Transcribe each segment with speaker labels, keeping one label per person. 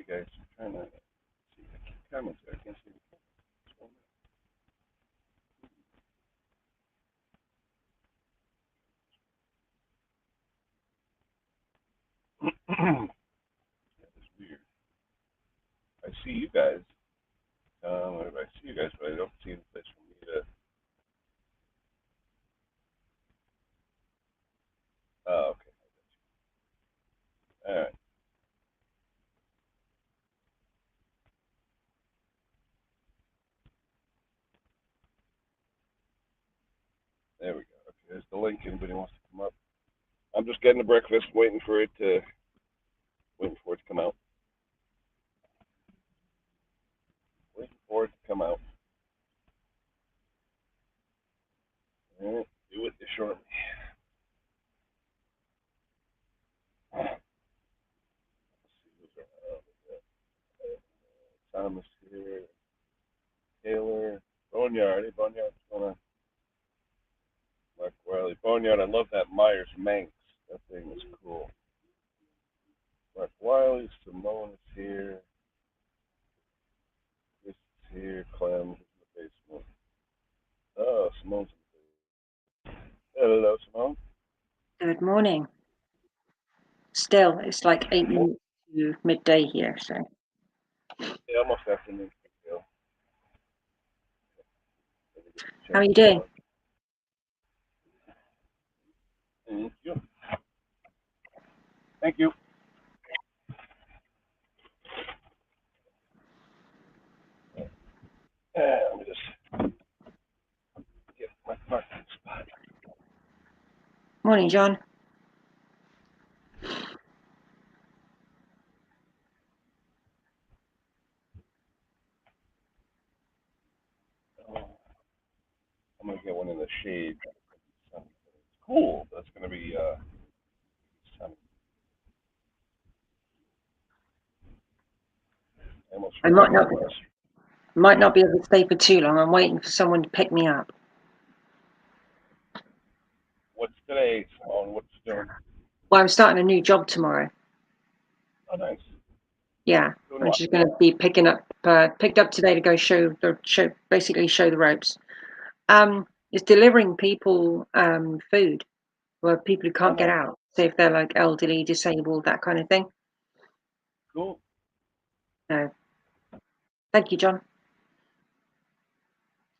Speaker 1: guys. I'm trying to see if I can comments. I can't see the That is weird. I see you guys. I see you guys, but I don't see any place for me to. Oh, okay. All right. There we go. Okay, there's the link. Anybody wants to come up? I'm just getting the breakfast, waiting for it to come out. Waiting for it to come out. All right, do it shortly. Thomas here, Taylor, Boneyard. Hey, Boneyard, what's going on? Mark Wiley, Boneyard. I love that Myers Manx. That thing is cool. Mark Wiley, Simone is here. Chris is here. Clem is in the basement. Oh, Simone's in the basement. Hello, Simone.
Speaker 2: Good morning. Still, it's like 8 minutes to midday here, so.
Speaker 1: Yeah, almost afternoon.
Speaker 2: How are you doing?
Speaker 1: Thank you. Thank you. Let me just get my parking spot.
Speaker 2: Morning, John.
Speaker 1: I'm gonna get one in the shade. It's cool. That's gonna be sunny.
Speaker 2: I might not be able to stay for too long. I'm waiting for someone to pick me up.
Speaker 1: What's today, Simone? What's doing?
Speaker 2: Well, I'm starting a new job tomorrow.
Speaker 1: Oh, nice.
Speaker 2: Yeah,
Speaker 1: Doing
Speaker 2: I'm
Speaker 1: what?
Speaker 2: just going to be picked up today to go basically show the ropes. It's delivering people food, well, people who can't get out. So if they're like elderly, disabled, that kind of thing.
Speaker 1: Cool.
Speaker 2: No. Thank you, John.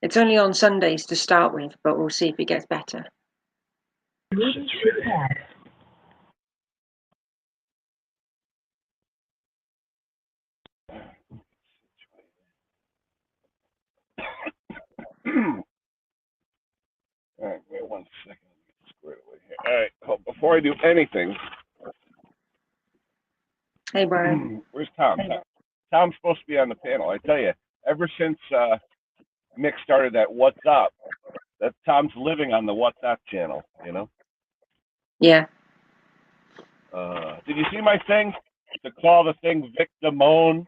Speaker 2: It's only on Sundays to start with, but we'll see if it gets better.
Speaker 1: All right, wait 1 second. Get squared away here. All right, before I do anything.
Speaker 2: Hey, Brian.
Speaker 1: Where's Tom? Tom's supposed to be on the panel. I tell you, ever since Mick started that What's Up, that Tom's living on the What's Up channel, you know?
Speaker 2: Yeah.
Speaker 1: Did you see my thing to call the thing Vic Damone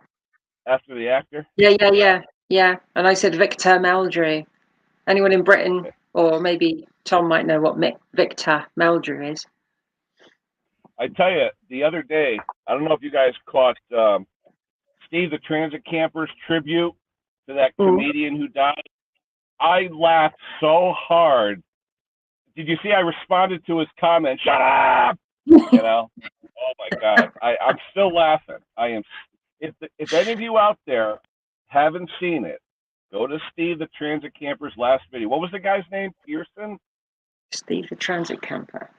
Speaker 1: after the actor?
Speaker 2: Yeah. And I said Victor Meldrew. Anyone in Britain, or maybe Tom might know what Victor Meldrew is.
Speaker 1: I tell you, the other day, I don't know if you guys caught Steve the Transit Camper's tribute to that comedian who died. I laughed so hard. Did you see I responded to his comment, shut up? You know? Oh, my God. I'm still laughing. I am. If any of you out there haven't seen it, go to Steve the Transit Camper's last video. What was the guy's name? Pearson?
Speaker 2: Steve the Transit Camper.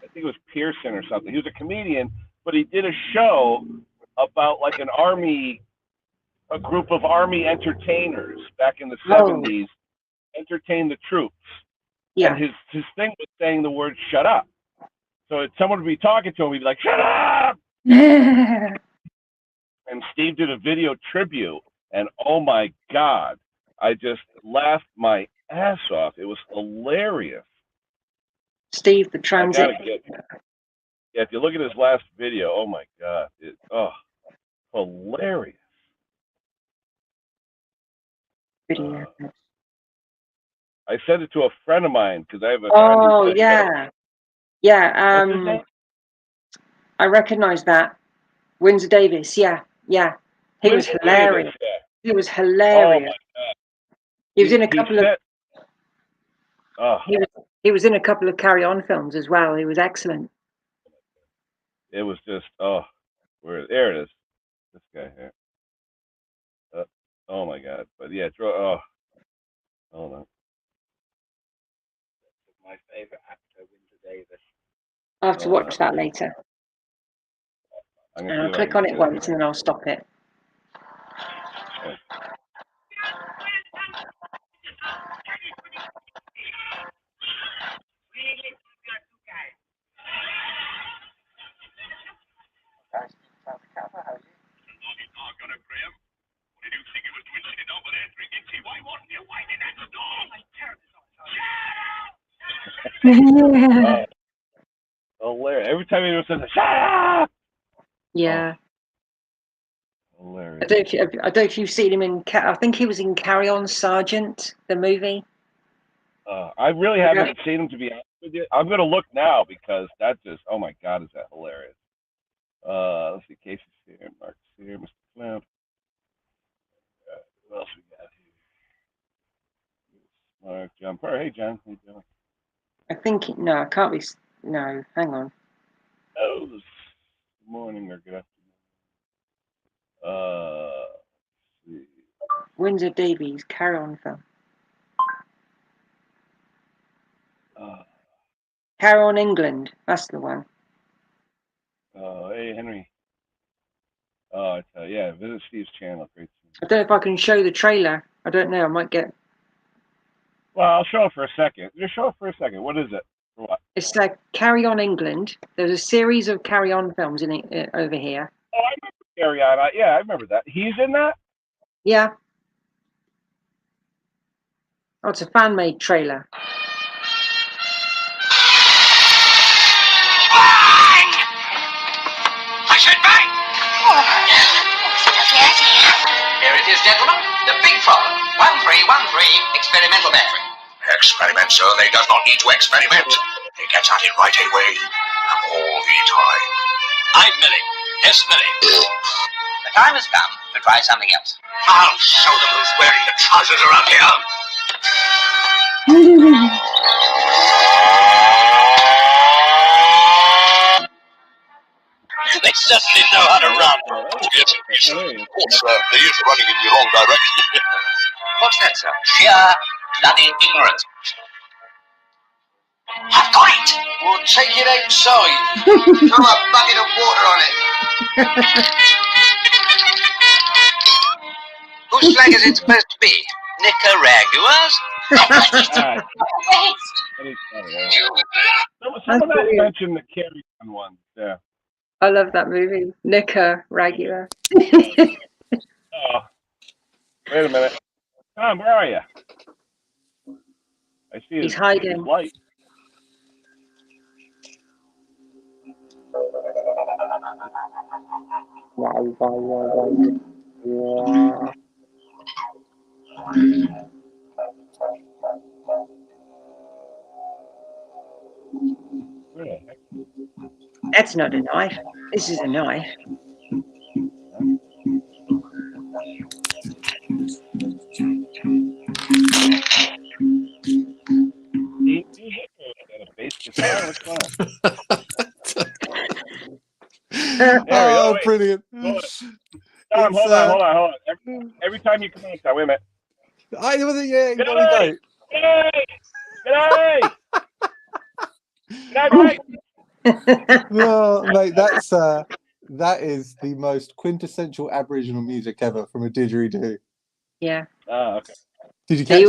Speaker 1: I think it was Pearson or something. He was a comedian, but he did a show about like a group of army entertainers back in the 70s, entertain the troops.
Speaker 2: Yeah.
Speaker 1: And his thing was saying the word shut up. So if someone would be talking to him, he'd be like, shut up! And Steve did a video tribute, and oh my God, I just laughed my ass off. It was hilarious.
Speaker 2: Steve the Transit.
Speaker 1: Yeah, if you look at his last video, oh my God, hilarious.
Speaker 2: Video.
Speaker 1: I sent it to a friend of mine because I have a friend.
Speaker 2: Oh yeah.
Speaker 1: What's his name?
Speaker 2: I recognize that. Windsor Davis. Yeah. Yeah, he was
Speaker 1: Windsor
Speaker 2: hilarious.
Speaker 1: Davis, yeah.
Speaker 2: He was
Speaker 1: Oh
Speaker 2: hilarious.
Speaker 1: my God.
Speaker 2: He was in a couple of.
Speaker 1: Set, oh,
Speaker 2: He was in a couple of Carry On films as well. He was excellent.
Speaker 1: it was just there it is. This guy here. Oh my God. But yeah, hold on. My favorite actor, Windsor Davis.
Speaker 2: I'll have to watch that later. And I'll click on it once and then I'll stop it.
Speaker 1: Yeah.
Speaker 2: Yeah.
Speaker 1: Hilarious. Every time he says, "Shut up!"
Speaker 2: Yeah.
Speaker 1: Oh, hilarious.
Speaker 2: I don't know if you've seen him in. I think he was in Carry On Sergeant, the movie.
Speaker 1: I really haven't seen him, to be honest with you. I'm gonna look now because that just, oh my God, is that hilarious? Let's see, Casey's here, Mark's here, Mr. Flint. What else we got here? Mark, John Parr. Hey, John, how you doing?
Speaker 2: I think no, I can't be. No, hang on.
Speaker 1: Oh, good morning or good afternoon. Let's see.
Speaker 2: Windsor Davies, Carry On film. Carry On England, that's the one.
Speaker 1: Hey, Henry. Yeah, visit Steve's channel. Great.
Speaker 2: I don't know if I can show the trailer. I don't know. I might get.
Speaker 1: Well, I'll show it for a second. Just show it for a second. What is it? For what?
Speaker 2: It's like Carry On England. There's a series of Carry On films in it over here.
Speaker 1: Oh, I remember Carry On. Yeah, I remember that. He's in that?
Speaker 2: Yeah. Oh, it's a fan-made trailer.
Speaker 3: Bang! I said bang! Here it is, gentlemen. The big problem. 1313 experimental battery. Experiment, sir. They does not need to experiment. They gets at it right away. And all the time. I'm Millie. Yes, Millie. The time has come to try something else. I'll show them who's wearing the trousers around here. They certainly know how to run. Yes, of course, they is running in the wrong direction. What's that, sir? Sheer bloody ignorance. I've got it! Well, take it outside. Throw a bucket of water on it. Whose flag is it supposed to be? Nicaragua's?
Speaker 1: Someone else mentioned the Carry On one. Yeah.
Speaker 2: I love that movie. Nicaragua.
Speaker 1: Oh, wait a minute. Tom, where are you? I see
Speaker 2: He's hiding.
Speaker 1: his light. Where the heck?
Speaker 2: That's not a knife. This is a knife.
Speaker 4: Oh, brilliant.
Speaker 1: Tom, hold on. Every time you come on, Tom, wait a minute.
Speaker 4: Yeah,
Speaker 1: G'day! G'day! G'day, mate!
Speaker 4: No, mate, that is the most quintessential Aboriginal music ever from a didgeridoo.
Speaker 2: Yeah.
Speaker 1: Oh, okay.
Speaker 4: Did you catch it?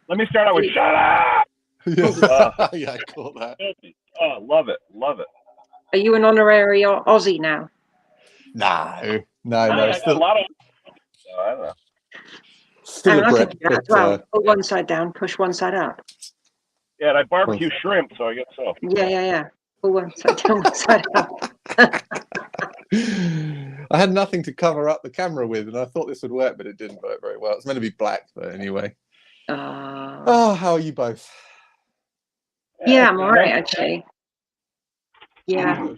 Speaker 1: Let me start out with shut up!
Speaker 4: Yeah, I caught that.
Speaker 1: Oh, love it.
Speaker 2: Are you an honorary Aussie now?
Speaker 4: No.
Speaker 1: Still, a lot of. I don't know.
Speaker 4: Still a Brit,
Speaker 2: that as well. Put one side down, push one side up.
Speaker 1: Yeah, and I barbecue shrimp, so I guess so.
Speaker 2: Yeah. Put one side down, one side up.
Speaker 4: I had nothing to cover up the camera with, and I thought this would work, but it didn't work very well. It's meant to be black, but anyway. Oh, how are you both?
Speaker 2: Yeah, I'm all right, actually. Yeah.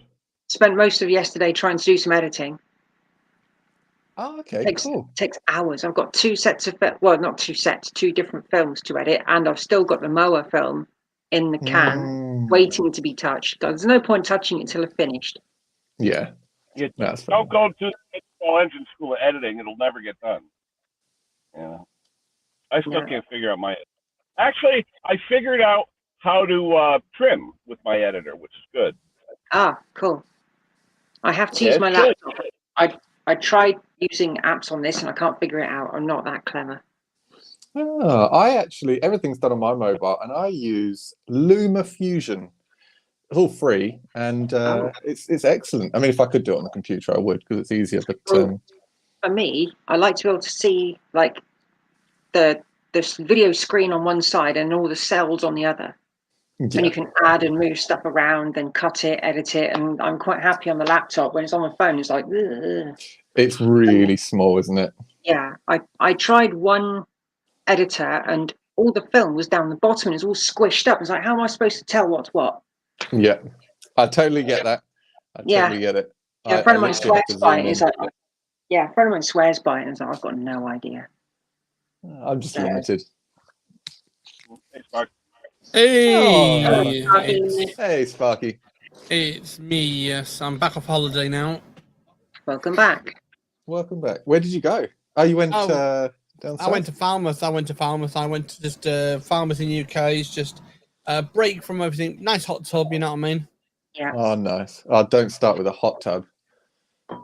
Speaker 2: Spent most of yesterday trying to do some editing.
Speaker 4: Oh, okay, cool.
Speaker 2: Takes hours. I've got 2 sets of not 2 sets, 2 different films to edit, and I've still got the Moa film in the can, waiting to be touched. There's no point touching it until I've finished.
Speaker 4: Yeah,
Speaker 1: that's fair. Don't go to the small engine school of editing; it'll never get done. Yeah, I still can't figure out my. Actually, I figured out how to trim with my editor, which is good.
Speaker 2: Ah, cool. I have to use my laptop. I tried using apps on this and I can't figure it out. I'm not that clever.
Speaker 4: Oh, everything's done on my mobile, and I use LumaFusion. It's all free, and it's excellent. I mean, if I could do it on the computer, I would, because it's easier. But
Speaker 2: for me, I like to be able to see like the video screen on one side and all the cells on the other. Yeah. And you can add and move stuff around, then cut it, edit it, and I'm quite happy on the laptop. When it's on the phone, it's like, ugh.
Speaker 4: It's really small, isn't it?
Speaker 2: Yeah, I tried one editor, and all the film was down the bottom, and it's all squished up. It's like, how am I supposed to tell what's what?
Speaker 4: Yeah, I totally get that. I totally get it.
Speaker 2: Yeah, a friend of mine swears by it. It's like, a friend of mine swears by it, and it's like, I've got no idea.
Speaker 4: I'm just limited.
Speaker 5: Hey,
Speaker 4: hey, Sparky.
Speaker 5: It's me. Yes, I'm back off holiday now.
Speaker 2: Welcome back.
Speaker 4: Welcome back. Where did you go? Oh, you went down south?
Speaker 5: I went to Falmouth. I went to just Falmouth in UK. It's just a break from everything. Nice hot tub, you know what I mean?
Speaker 2: Yeah.
Speaker 4: Oh, nice. Oh, don't start with a hot tub.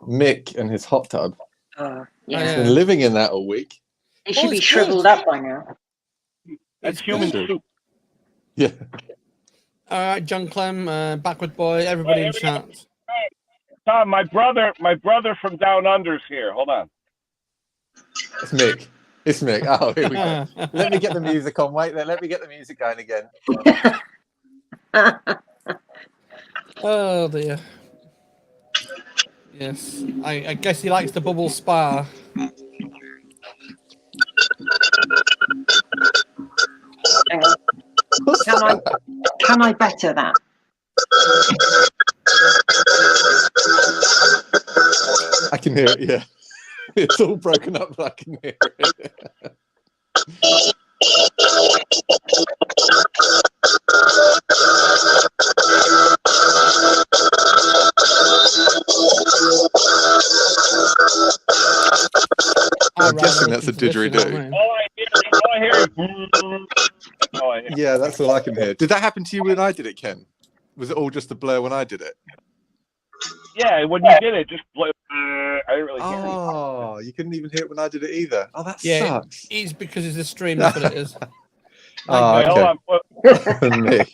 Speaker 4: Mick and his hot tub.
Speaker 2: He's
Speaker 4: been living in that all week.
Speaker 2: It should be shriveled up by now.
Speaker 1: That's human soup.
Speaker 4: Yeah.
Speaker 5: All right, John Clem, Backward Boy, everybody in chat.
Speaker 1: Tom, my brother from Down Under's here. Hold on.
Speaker 4: It's Mick. It's Mick. Oh, here we go. Let me get the music on. Wait there. Let me get the music going again.
Speaker 5: Oh, dear. Yes. I guess he likes the bubble spa.
Speaker 2: Hang on. Can I better that?
Speaker 4: I can hear it, yeah. It's all broken up, but I can hear it. I'm guessing that's a didgeridoo.
Speaker 1: All I hear is
Speaker 4: yeah, that's all I can hear. Did that happen to you when I did it, Ken? Was it all just a blur when I did it?
Speaker 1: Yeah, when you did it, just blur. I didn't really hear it.
Speaker 4: Oh, you couldn't even hear it when I did it either. Oh, that sucks.
Speaker 5: It's because it's a stream, that's what it is.
Speaker 4: Oh, okay. Me.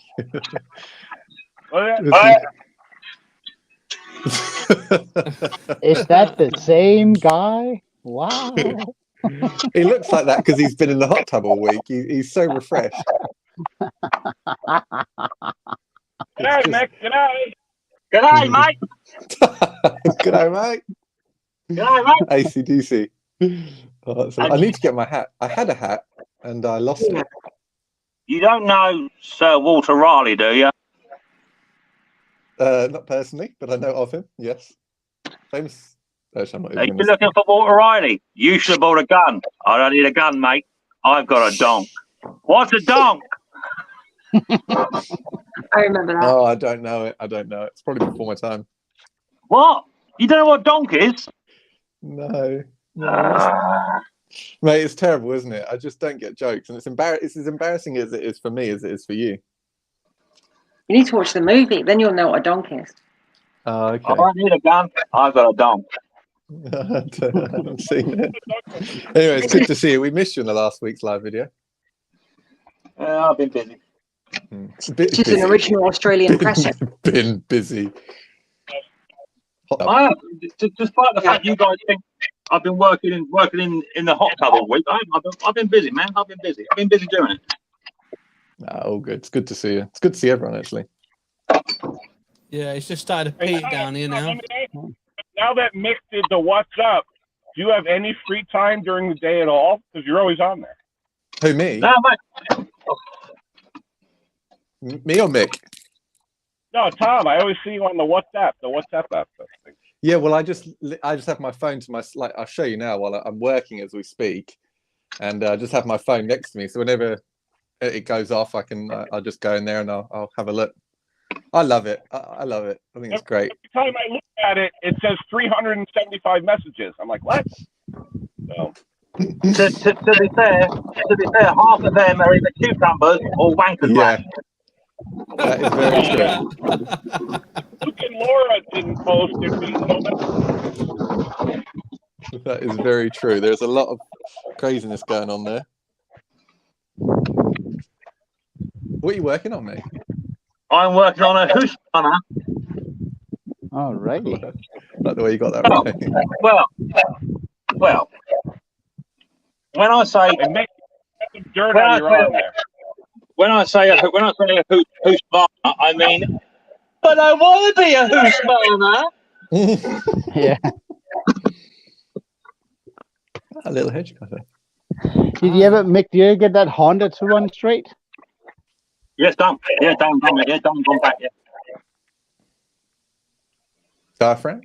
Speaker 6: Is that the same guy? Wow.
Speaker 4: He looks like that because he's been in the hot tub all week. He's so refreshed.
Speaker 1: G'day, Mick. G'day.
Speaker 3: G'day, mate.
Speaker 4: G'day, mate.
Speaker 3: G'day, mate.
Speaker 4: AC/DC. Oh, I need to get my hat. I had a hat and I lost it.
Speaker 3: You don't know Sir Walter Raleigh, do you?
Speaker 4: Not personally, but I know of him. Yes. Famous.
Speaker 3: Are you looking for Walter Riley? You should have bought a gun. I don't need a gun, mate. I've got a donk. What's a donk?
Speaker 2: I remember that.
Speaker 4: Oh, I don't know it. It's probably before my time.
Speaker 3: What? You don't know what donk is?
Speaker 4: No. Mate, it's terrible, isn't it? I just don't get jokes, and it's as embarrassing as it is for me as it is for you.
Speaker 2: You need to watch the movie, then you'll know what a donk is.
Speaker 4: Oh, okay.
Speaker 3: I don't need a gun. I've got a donk.
Speaker 4: I haven't seen it. Anyway, it's good to see you. We missed you in the last week's live video.
Speaker 3: I've been busy.
Speaker 2: Just an original Australian presser.
Speaker 4: Been busy.
Speaker 3: Despite the fact you guys think I've been working in the hot tub all week, I've been busy, man. I've been busy doing it.
Speaker 4: Oh, good. It's good to see you. It's good to see everyone, actually.
Speaker 5: Yeah, it's just started to peak down here now.
Speaker 1: Now that Mick did the what's up, do you have any free time during the day at all? Because you're always on there.
Speaker 4: Who, me?
Speaker 3: No, mate.
Speaker 4: Me or Mick?
Speaker 1: No, Tom. I always see you on the WhatsApp app.
Speaker 4: Yeah, well, I just have my phone to my like. I'll show you now while I'm working as we speak, and I just have my phone next to me. So whenever it goes off, I'll just go in there and I'll have a look. I love it. I love it. I think it's great.
Speaker 1: Every time I look at it, it says 375 messages. I'm like, what? So.
Speaker 7: To be fair, half of them are either cucumbers or wankers.
Speaker 4: Yeah, that is very true.
Speaker 1: Luke and Laura didn't post it.
Speaker 4: That is very true. There's a lot of craziness going on there. What are you working on, mate?
Speaker 7: I'm working on a Husqvarna.
Speaker 6: Alrighty.
Speaker 4: Like the way you got that right.
Speaker 7: Well. When I say
Speaker 1: and make some dirt out of your arm there.
Speaker 7: When I say a Husqvarna, I mean, but I want to be a Husqvarna.
Speaker 6: Yeah.
Speaker 4: A little hedge cutter.
Speaker 6: Did you ever, Mick, do you ever get that Honda to run straight?
Speaker 7: Yes, done. Yeah, done, gone back, yeah.
Speaker 4: Diaphragm?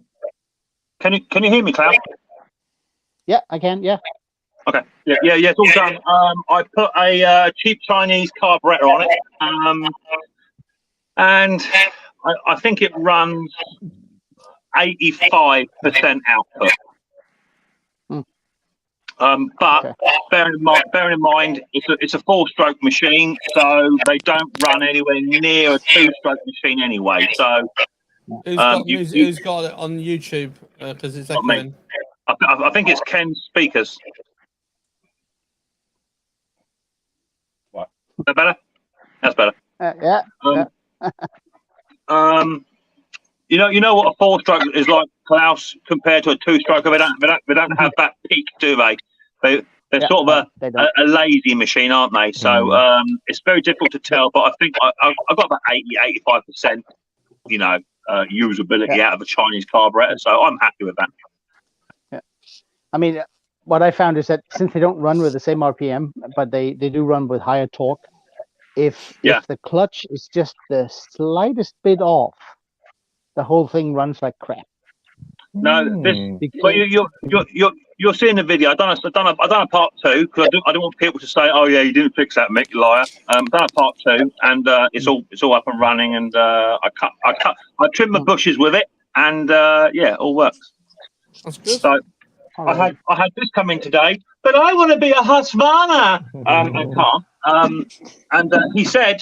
Speaker 7: Can you hear me, Klaus?
Speaker 6: Yeah, I can, yeah.
Speaker 7: Okay. Yeah, it's all done. I put a cheap Chinese carburetor on it, and I think it runs 85% output. But
Speaker 6: Okay.
Speaker 7: bearing in mind, it's a 4-stroke machine, so they don't run anywhere near a 2-stroke machine anyway. So
Speaker 5: Who's got it on YouTube? Because it's
Speaker 7: not me.
Speaker 5: echoing.
Speaker 7: I think it's Ken's speakers.
Speaker 1: What?
Speaker 7: Is that better? That's better.
Speaker 6: Yeah.
Speaker 7: You know what a 4-stroke is like, Klaus, compared to a 2-stroke. They don't have that peak, do they? They're sort of a lazy machine, aren't they? So it's very difficult to tell. But I think I've got about 85%, usability out of a Chinese carburetor. So I'm happy with that.
Speaker 6: Yeah. I mean, what I found is that since they don't run with the same RPM, but they do run with higher torque, if the clutch is just the slightest bit off, the whole thing runs like crap.
Speaker 7: No, but you're seeing the video. I've done a part 2 because I don't want people to say, "Oh yeah, you didn't fix that, Mick, you liar." I've done a part 2, and it's all up and running. And I trimmed my bushes with it, and it all works.
Speaker 5: That's good.
Speaker 7: So I had this come in today, but I want to be a Husqvarna. I can't. And he said.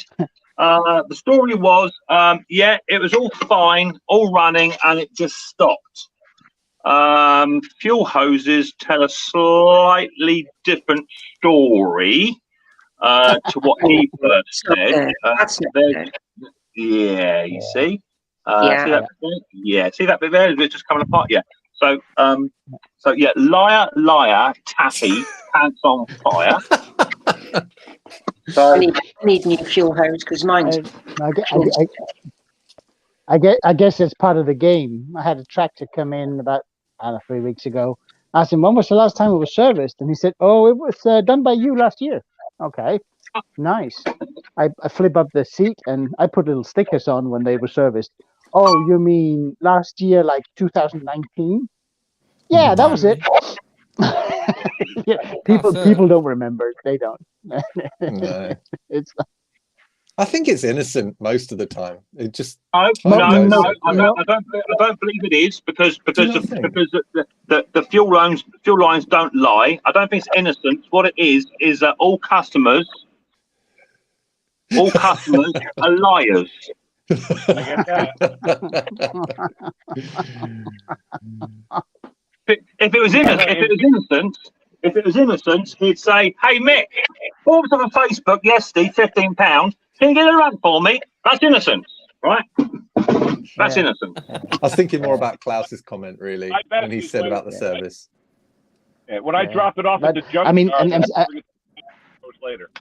Speaker 7: The story was, it was all fine, all running, and it just stopped. Fuel hoses tell a slightly different story to what he first said. You see? See that bit there? Yeah, see that bit there? It's just coming apart. Yeah. So liar, taffy, pants on fire. So
Speaker 2: I need new fuel hose because mine's.
Speaker 6: I guess it's part of the game. I had a tractor come in about 3 weeks ago. I asked him, when was the last time it was serviced? And he said, oh, it was done by you last year. Okay, nice. I flip up the seat and I put little stickers on when they were serviced. Oh, you mean last year, like 2019? Yeah, that was it. People don't remember. They don't.
Speaker 4: No.
Speaker 6: It's.
Speaker 4: I think it's innocent most of the time. It just
Speaker 7: no, I don't believe it is because the fuel lines don't lie. I don't think it's innocent. What it is that all customers are liars.
Speaker 1: I get that.
Speaker 7: If it was innocent, he'd say, "Hey Mick, what was on Facebook yesterday? £15. Can you get a run for me?" That's innocent, right? That's innocent.
Speaker 4: I was thinking more about Klaus's comment, really, when he said about the service.
Speaker 1: Yeah, when I drop it off at the junkyard,
Speaker 6: I mean,
Speaker 1: later.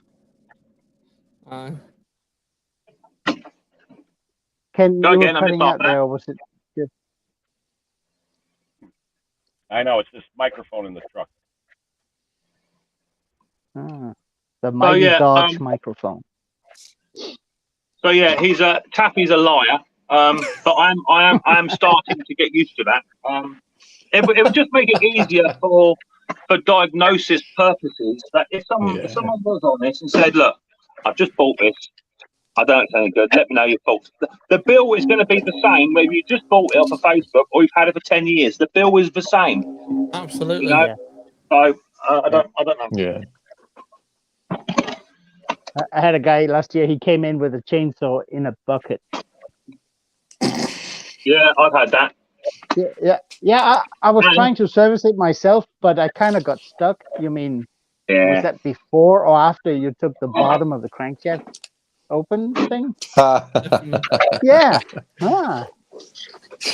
Speaker 6: Ken,
Speaker 7: Go
Speaker 6: you
Speaker 7: again,
Speaker 6: were cutting out there, or was it?
Speaker 1: I know, it's this microphone in the truck.
Speaker 6: The mighty Dodge microphone.
Speaker 7: So yeah, Taffy's a liar. but I am starting to get used to that. It would just make it easier for diagnosis purposes. That if someone was honest and said, "Look, I've just bought this. I don't think it's any good. Let me know your thoughts." The bill is going to be the same whether you just bought it off of Facebook or you've had it for 10 years. The bill is the same.
Speaker 5: Absolutely.
Speaker 7: You know?
Speaker 6: Yeah.
Speaker 7: So I don't know.
Speaker 4: Yeah.
Speaker 6: I had a guy last year. He came in with a chainsaw in a bucket.
Speaker 7: Yeah, I've had that.
Speaker 6: Yeah. I was
Speaker 7: And-
Speaker 6: trying to service it myself, but I kind of got stuck. You mean, was
Speaker 7: Yeah.
Speaker 6: that before or after you took the bottom of the crankshaft open thing? Yeah. Ah.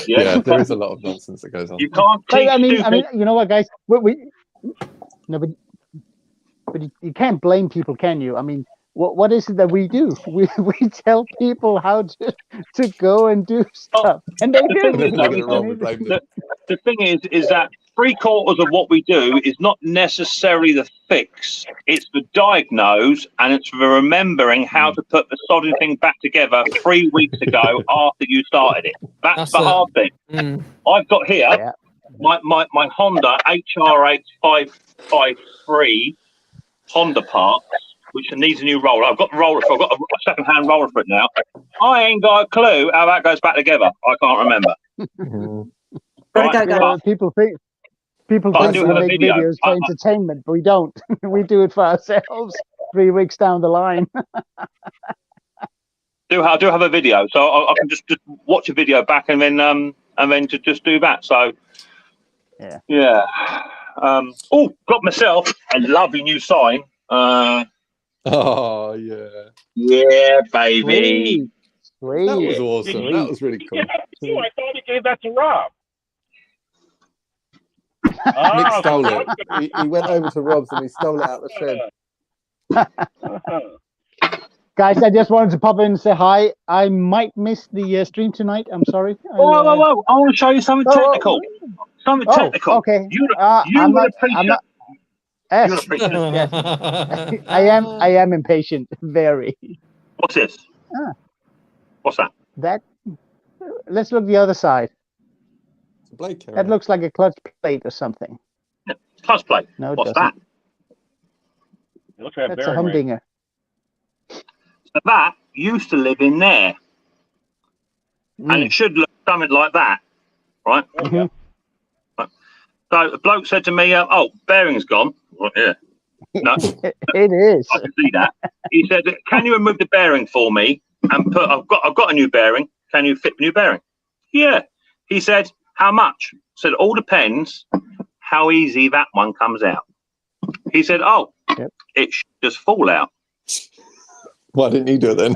Speaker 4: Yeah, there is a lot of nonsense that goes on.
Speaker 7: You can't
Speaker 6: But,
Speaker 7: teach
Speaker 6: I mean,
Speaker 7: stupid.
Speaker 6: you know what, guys? No, but you can't blame people, can you? I mean, what is it that we do? We tell people how to go and do stuff, and they
Speaker 7: The
Speaker 6: do.
Speaker 7: thing is,
Speaker 4: And then when they
Speaker 7: though,
Speaker 4: get it wrong, we blame them.
Speaker 7: the thing is that 3/4 of what we do is not necessarily the fix. It's the diagnose and it's the remembering how to put the sodding thing back together 3 weeks ago after you started it. That's the hard thing. I've got here
Speaker 6: Yeah.
Speaker 7: my Honda HRH 553 Honda parts, which needs a new roller. I've got the roller for. I've got a second-hand roller for it now. I ain't got a clue how that goes back together. I can't remember.
Speaker 4: Mhm.
Speaker 2: Gotta go, guys.
Speaker 6: People think
Speaker 7: But I do
Speaker 6: we
Speaker 7: have a
Speaker 6: make
Speaker 7: video.
Speaker 6: videos for entertainment, but we don't. We do it for ourselves. 3 weeks down the line.
Speaker 7: I do have a video, so I can just watch a video back and then to just do that. So yeah. Got myself a lovely new sign.
Speaker 4: Oh yeah,
Speaker 7: Yeah, baby.
Speaker 6: Sweet.
Speaker 4: that was awesome. That was really cool.
Speaker 1: Yeah, I thought he gave that to Rob.
Speaker 4: Nick
Speaker 1: Oh,
Speaker 4: stole it. He went over to Rob's and he stole it out the shed.
Speaker 6: Guys, I just wanted to pop in and say hi. I might miss the stream tonight. I'm sorry.
Speaker 7: Whoa! I want to show you something technical. Something technical.
Speaker 6: Okay.
Speaker 7: You
Speaker 6: I'm
Speaker 7: would
Speaker 6: not.
Speaker 7: appreciate.
Speaker 6: I'm not. Yes, yes. I am impatient. Very.
Speaker 7: What's this?
Speaker 6: Ah.
Speaker 7: What's that?
Speaker 6: That. Let's look the other side.
Speaker 4: It's a blade carrier.
Speaker 6: That looks like a clutch plate or something.
Speaker 7: Clutch plate.
Speaker 6: No, it
Speaker 7: What's
Speaker 6: doesn't.
Speaker 7: that?
Speaker 1: It looks like a
Speaker 6: That's a
Speaker 1: bearing ring.
Speaker 6: humdinger.
Speaker 7: So that used to live in there, and it should look something like that, right?
Speaker 6: Mhm.
Speaker 7: So the bloke said to me, "Oh, bearing's gone." Well, yeah. No,
Speaker 6: It is.
Speaker 7: I can see that. He said, "Can you remove the bearing for me and put? I've got a new bearing. Can you fit the new bearing?" Yeah. He said, "How much?" I said, "All depends how easy that one comes out." He said, "Oh,
Speaker 6: Yep.
Speaker 7: it should just fall out."
Speaker 4: Why didn't you do it then?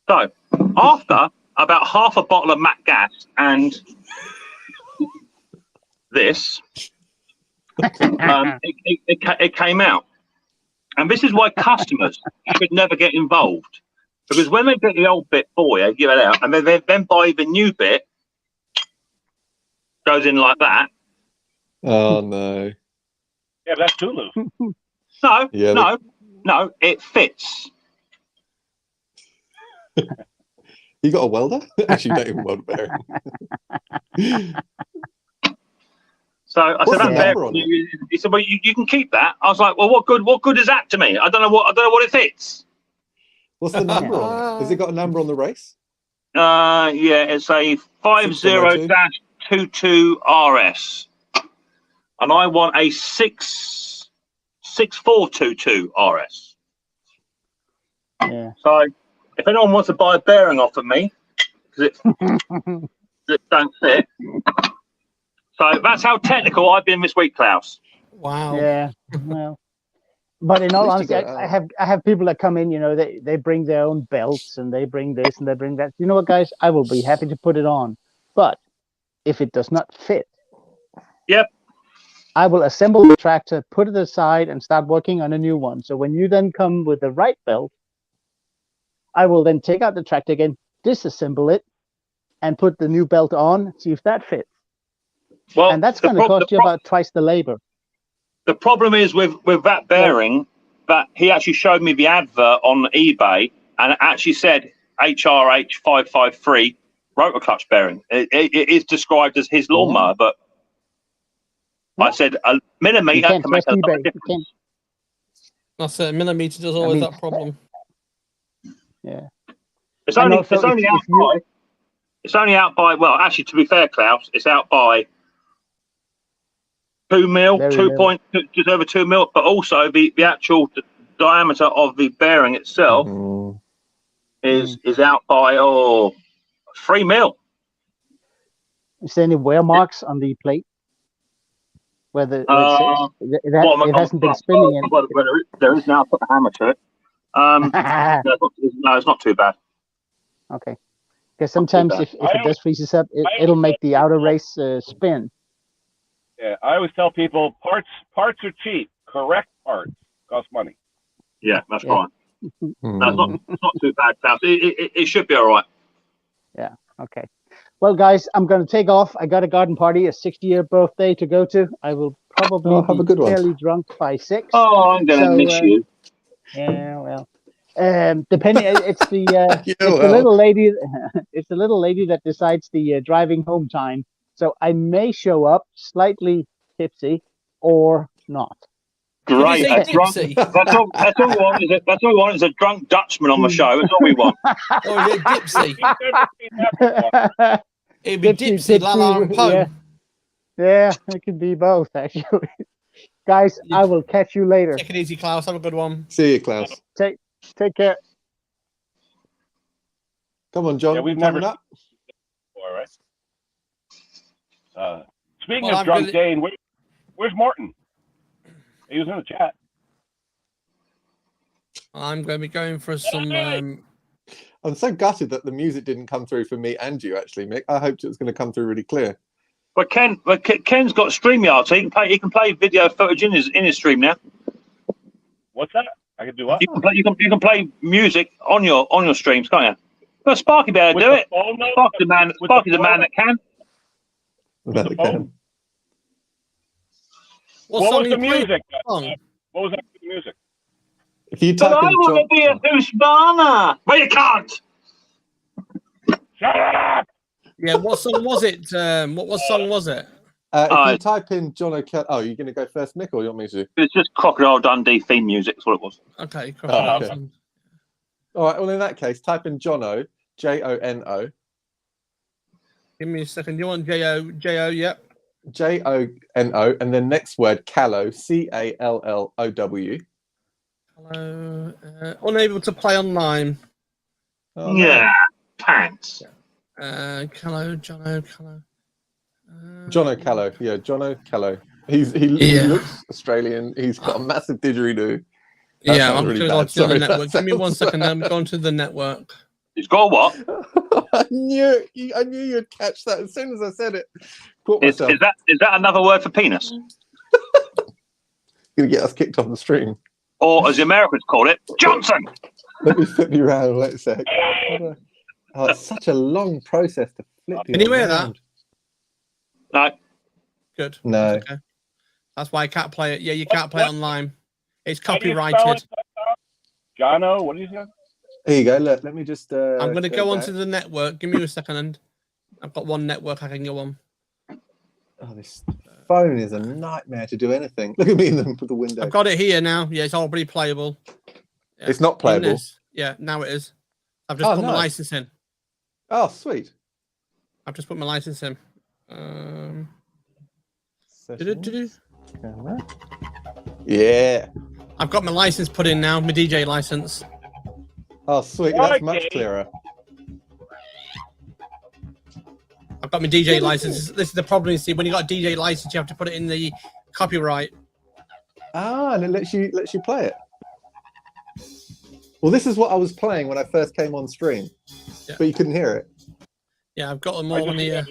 Speaker 7: So after about half a bottle of Mac gas and this, it came out. And this is why customers should never get involved. Because when they get the old bit for you, give it out, and then buy the new bit, goes in like that.
Speaker 4: Oh no.
Speaker 1: Yeah, that's too loose.
Speaker 7: No,
Speaker 4: Yeah,
Speaker 7: no, it fits.
Speaker 4: You got a welder? Actually, you don't even weld a bearing.
Speaker 7: So I
Speaker 4: What's
Speaker 7: said,
Speaker 4: the
Speaker 7: that
Speaker 4: number on it?
Speaker 7: he said, "Well, you can keep that." I was like, "Well, what good is that to me? I don't know what it fits."
Speaker 4: What's the number on it? Has it got a number on the race?
Speaker 7: Yeah, it's a 50-22 RS, and I want a 6422 RS.
Speaker 6: Yeah.
Speaker 7: So if anyone wants to buy a bearing off of me, because it don't fit. So that's how technical I've been this week, Klaus.
Speaker 5: Wow.
Speaker 6: Yeah. Well, but in all
Speaker 4: At least
Speaker 6: honesty,
Speaker 4: you
Speaker 6: I
Speaker 4: got it
Speaker 6: have people that come in. You know, they bring their own belts and they bring this and they bring that. You know what, guys? I will be happy to put it on, but if it does not fit,
Speaker 7: Yep.
Speaker 6: I will assemble the tractor, put it aside, and start working on a new one. So when you then come with the right belt, I will then take out the tractor again, disassemble it, and put the new belt on. See if that fits.
Speaker 7: Well,
Speaker 6: And that's going to cost you about twice the labor.
Speaker 7: The problem is with that bearing that he actually showed me the advert on eBay, and it actually said HRH 553 rotor clutch bearing. It is described as his lawnmower, but I said a
Speaker 6: You
Speaker 7: millimeter
Speaker 6: can't
Speaker 7: can make
Speaker 6: trust
Speaker 7: a lot
Speaker 6: eBay.
Speaker 7: of
Speaker 6: You
Speaker 7: difference.
Speaker 6: can't.
Speaker 5: That's a millimeter. Does always
Speaker 6: mean-
Speaker 5: that problem.
Speaker 6: Yeah.
Speaker 7: It's
Speaker 6: And
Speaker 7: only
Speaker 6: also,
Speaker 7: it's only
Speaker 6: if
Speaker 7: out
Speaker 6: you-
Speaker 7: by. It's only out by. Well, actually, to be fair, Klaus, it's out by 2 mil,
Speaker 6: Very
Speaker 7: 2
Speaker 6: little.
Speaker 7: point, just over 2 mil. But also the actual diameter of the bearing itself
Speaker 4: Mm.
Speaker 7: is out by 3 mil.
Speaker 6: Is there any wear marks on the plate? Where it sits? It hasn't been spinning in.
Speaker 7: Well, there is now. I put the hammer to it. No, it's not too bad.
Speaker 6: Okay. Because sometimes
Speaker 7: bad.
Speaker 6: if it does freezes up, it'll make the outer race spin.
Speaker 1: Yeah, I always tell people parts are cheap. Correct parts cost money.
Speaker 7: Yeah, that's
Speaker 6: Yeah.
Speaker 7: right.
Speaker 4: Mm.
Speaker 7: It's not too bad, Klaus. It should be all right.
Speaker 6: Yeah. Okay. Well, guys, I'm going to take off. I got a garden party, a 60-year birthday to go to. I will probably
Speaker 4: have a
Speaker 6: be
Speaker 4: good one.
Speaker 6: fairly drunk by 6.
Speaker 7: Oh, I'm gonna miss you.
Speaker 6: Yeah, well, depending, it's the
Speaker 4: Yeah,
Speaker 6: it's the
Speaker 4: well.
Speaker 6: little lady. It's the little lady that decides the driving home time. So I may show up slightly tipsy or not.
Speaker 7: Great.
Speaker 5: say
Speaker 7: That's
Speaker 5: Dipsy?
Speaker 7: That's all we want. That's all we want is a drunk Dutchman on the show. That's all we want.
Speaker 5: Or is it Dipsy?
Speaker 1: You've never seen that before.
Speaker 5: It'd be Dipsy, Lala, and Poe.
Speaker 6: Yeah. Yeah, it could be both actually. Guys, I will catch you later.
Speaker 5: Take it easy, Klaus. Have a good one.
Speaker 4: See you, Klaus.
Speaker 6: Take care.
Speaker 4: Come on, John.
Speaker 1: Yeah, we've
Speaker 4: coming
Speaker 1: never
Speaker 4: up.
Speaker 1: Before, right? Speaking
Speaker 5: Well,
Speaker 1: of
Speaker 5: I'm
Speaker 1: drunk
Speaker 5: gonna-
Speaker 1: Dane, where's Morton? He was in the chat.
Speaker 5: I'm going to be going for some.
Speaker 4: I'm so gutted that the music didn't come through for me and you, actually, Mick. I hoped it was going to come through really clear.
Speaker 7: But Ken's got StreamYard, so he can play video footage in his stream now.
Speaker 1: What's that? I can do what?
Speaker 7: You can play music on your streams, can't you? Well, Sparky better
Speaker 1: With
Speaker 7: do
Speaker 1: the
Speaker 7: it.
Speaker 1: phone, though?
Speaker 7: Sparky's the man.
Speaker 1: With
Speaker 7: Sparky's
Speaker 1: the
Speaker 7: the man
Speaker 1: phone?
Speaker 7: that can.
Speaker 4: That
Speaker 1: the
Speaker 4: it can.
Speaker 1: phone?
Speaker 5: What
Speaker 1: What
Speaker 5: song
Speaker 1: was
Speaker 5: are
Speaker 1: the
Speaker 5: you playing?
Speaker 1: music?
Speaker 5: Song?
Speaker 1: What was that for the music?
Speaker 4: If you
Speaker 7: But
Speaker 4: type
Speaker 7: I
Speaker 4: in
Speaker 7: want to
Speaker 4: John,
Speaker 7: be a Husbana. Well, you can't.
Speaker 1: Shut up!
Speaker 5: Yeah, what song was it? What song was it?
Speaker 4: if you type in John O'Kelly, you're going to go first, Mick, or you want me to?
Speaker 7: It's just Crocodile Dundee theme music. That's what it was.
Speaker 5: Okay,
Speaker 4: okay. All right. Well, in that case, type in Jono, Jono,
Speaker 5: Give me a second. You want J-O, yep.
Speaker 4: Jono, and then next word Callow, Callow.
Speaker 5: Hello. Unable to play online.
Speaker 4: Oh, no.
Speaker 7: Yeah, pants.
Speaker 5: Callow, Jono, Callow.
Speaker 4: Jono Callow. Yeah, Jono Callow. He
Speaker 5: Yeah.
Speaker 4: looks Australian. He's got a massive didgeridoo. That
Speaker 5: Yeah,
Speaker 4: sounds
Speaker 5: I'm
Speaker 4: really
Speaker 5: going
Speaker 4: bad.
Speaker 5: to go to the
Speaker 4: Sorry,
Speaker 5: network.
Speaker 4: that
Speaker 5: Give me 1
Speaker 4: sounds
Speaker 5: second.
Speaker 4: bad.
Speaker 5: I'm going to the network.
Speaker 7: It's got what?
Speaker 4: I knew you'd catch that as soon as I said it. Caught
Speaker 7: Is
Speaker 4: myself.
Speaker 7: that another word for penis?
Speaker 4: Gonna get us kicked off the stream.
Speaker 7: Or as the Americans call it, Johnson.
Speaker 4: Let me flip you around. Wait a sec. Oh, it's such a long process to flip you.
Speaker 5: Can you hear that?
Speaker 4: around.
Speaker 7: No.
Speaker 5: Good.
Speaker 4: No.
Speaker 5: That's okay. That's why I can't play it. Yeah, you can't play it online. It's
Speaker 1: How do you spell
Speaker 5: copyrighted.
Speaker 1: it? Jono, what did you say?
Speaker 4: Here you go. Look, let me just.
Speaker 5: I'm going to go
Speaker 4: back.
Speaker 5: onto the network. Give me a second. I've got one network I can go on.
Speaker 4: Oh, this phone is a nightmare to do anything. Look at me in the window.
Speaker 5: I've got it here now. Yeah, it's already playable. Yeah.
Speaker 4: It's not playable.
Speaker 5: Yeah, now it is. I've just put my
Speaker 4: nice.
Speaker 5: license in.
Speaker 4: Oh, sweet.
Speaker 5: I've just put my license in.
Speaker 4: Settings, camera. Yeah.
Speaker 5: I've got my license put in now, my DJ license.
Speaker 4: Oh, sweet. That's much clearer.
Speaker 5: I've got my DJ license. This is the problem. You see, when you got a DJ license, you have to put it in the copyright.
Speaker 4: Ah, and it lets you play it. Well, this is what I was playing when I first came on stream, but you couldn't hear it.
Speaker 5: Yeah, I've got them all on here.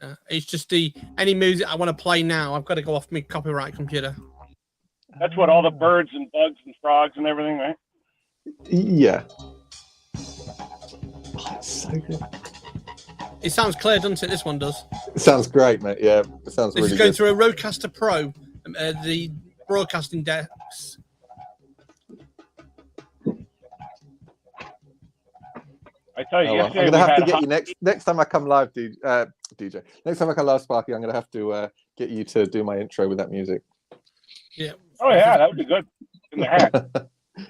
Speaker 5: Yeah, it's just any music I want to play now, I've got to go off my copyright computer.
Speaker 1: That's what all the birds and bugs and frogs and everything, right?
Speaker 4: Yeah. Oh, it's so good.
Speaker 5: It sounds clear, doesn't it? This one does.
Speaker 4: It sounds great, mate. Yeah, it sounds
Speaker 5: This
Speaker 4: really
Speaker 5: is going
Speaker 4: good.
Speaker 5: through a Rodecaster Pro, the broadcasting decks.
Speaker 1: I tell you,
Speaker 4: Oh, well,
Speaker 1: yesterday
Speaker 4: I'm gonna
Speaker 1: we
Speaker 4: have
Speaker 1: had
Speaker 4: to get you next time I come live, DJ. Next time I come live, Sparky, I'm gonna have to get you to do my intro with that music.
Speaker 5: Yeah.
Speaker 1: Oh yeah, that would be good. In the hat.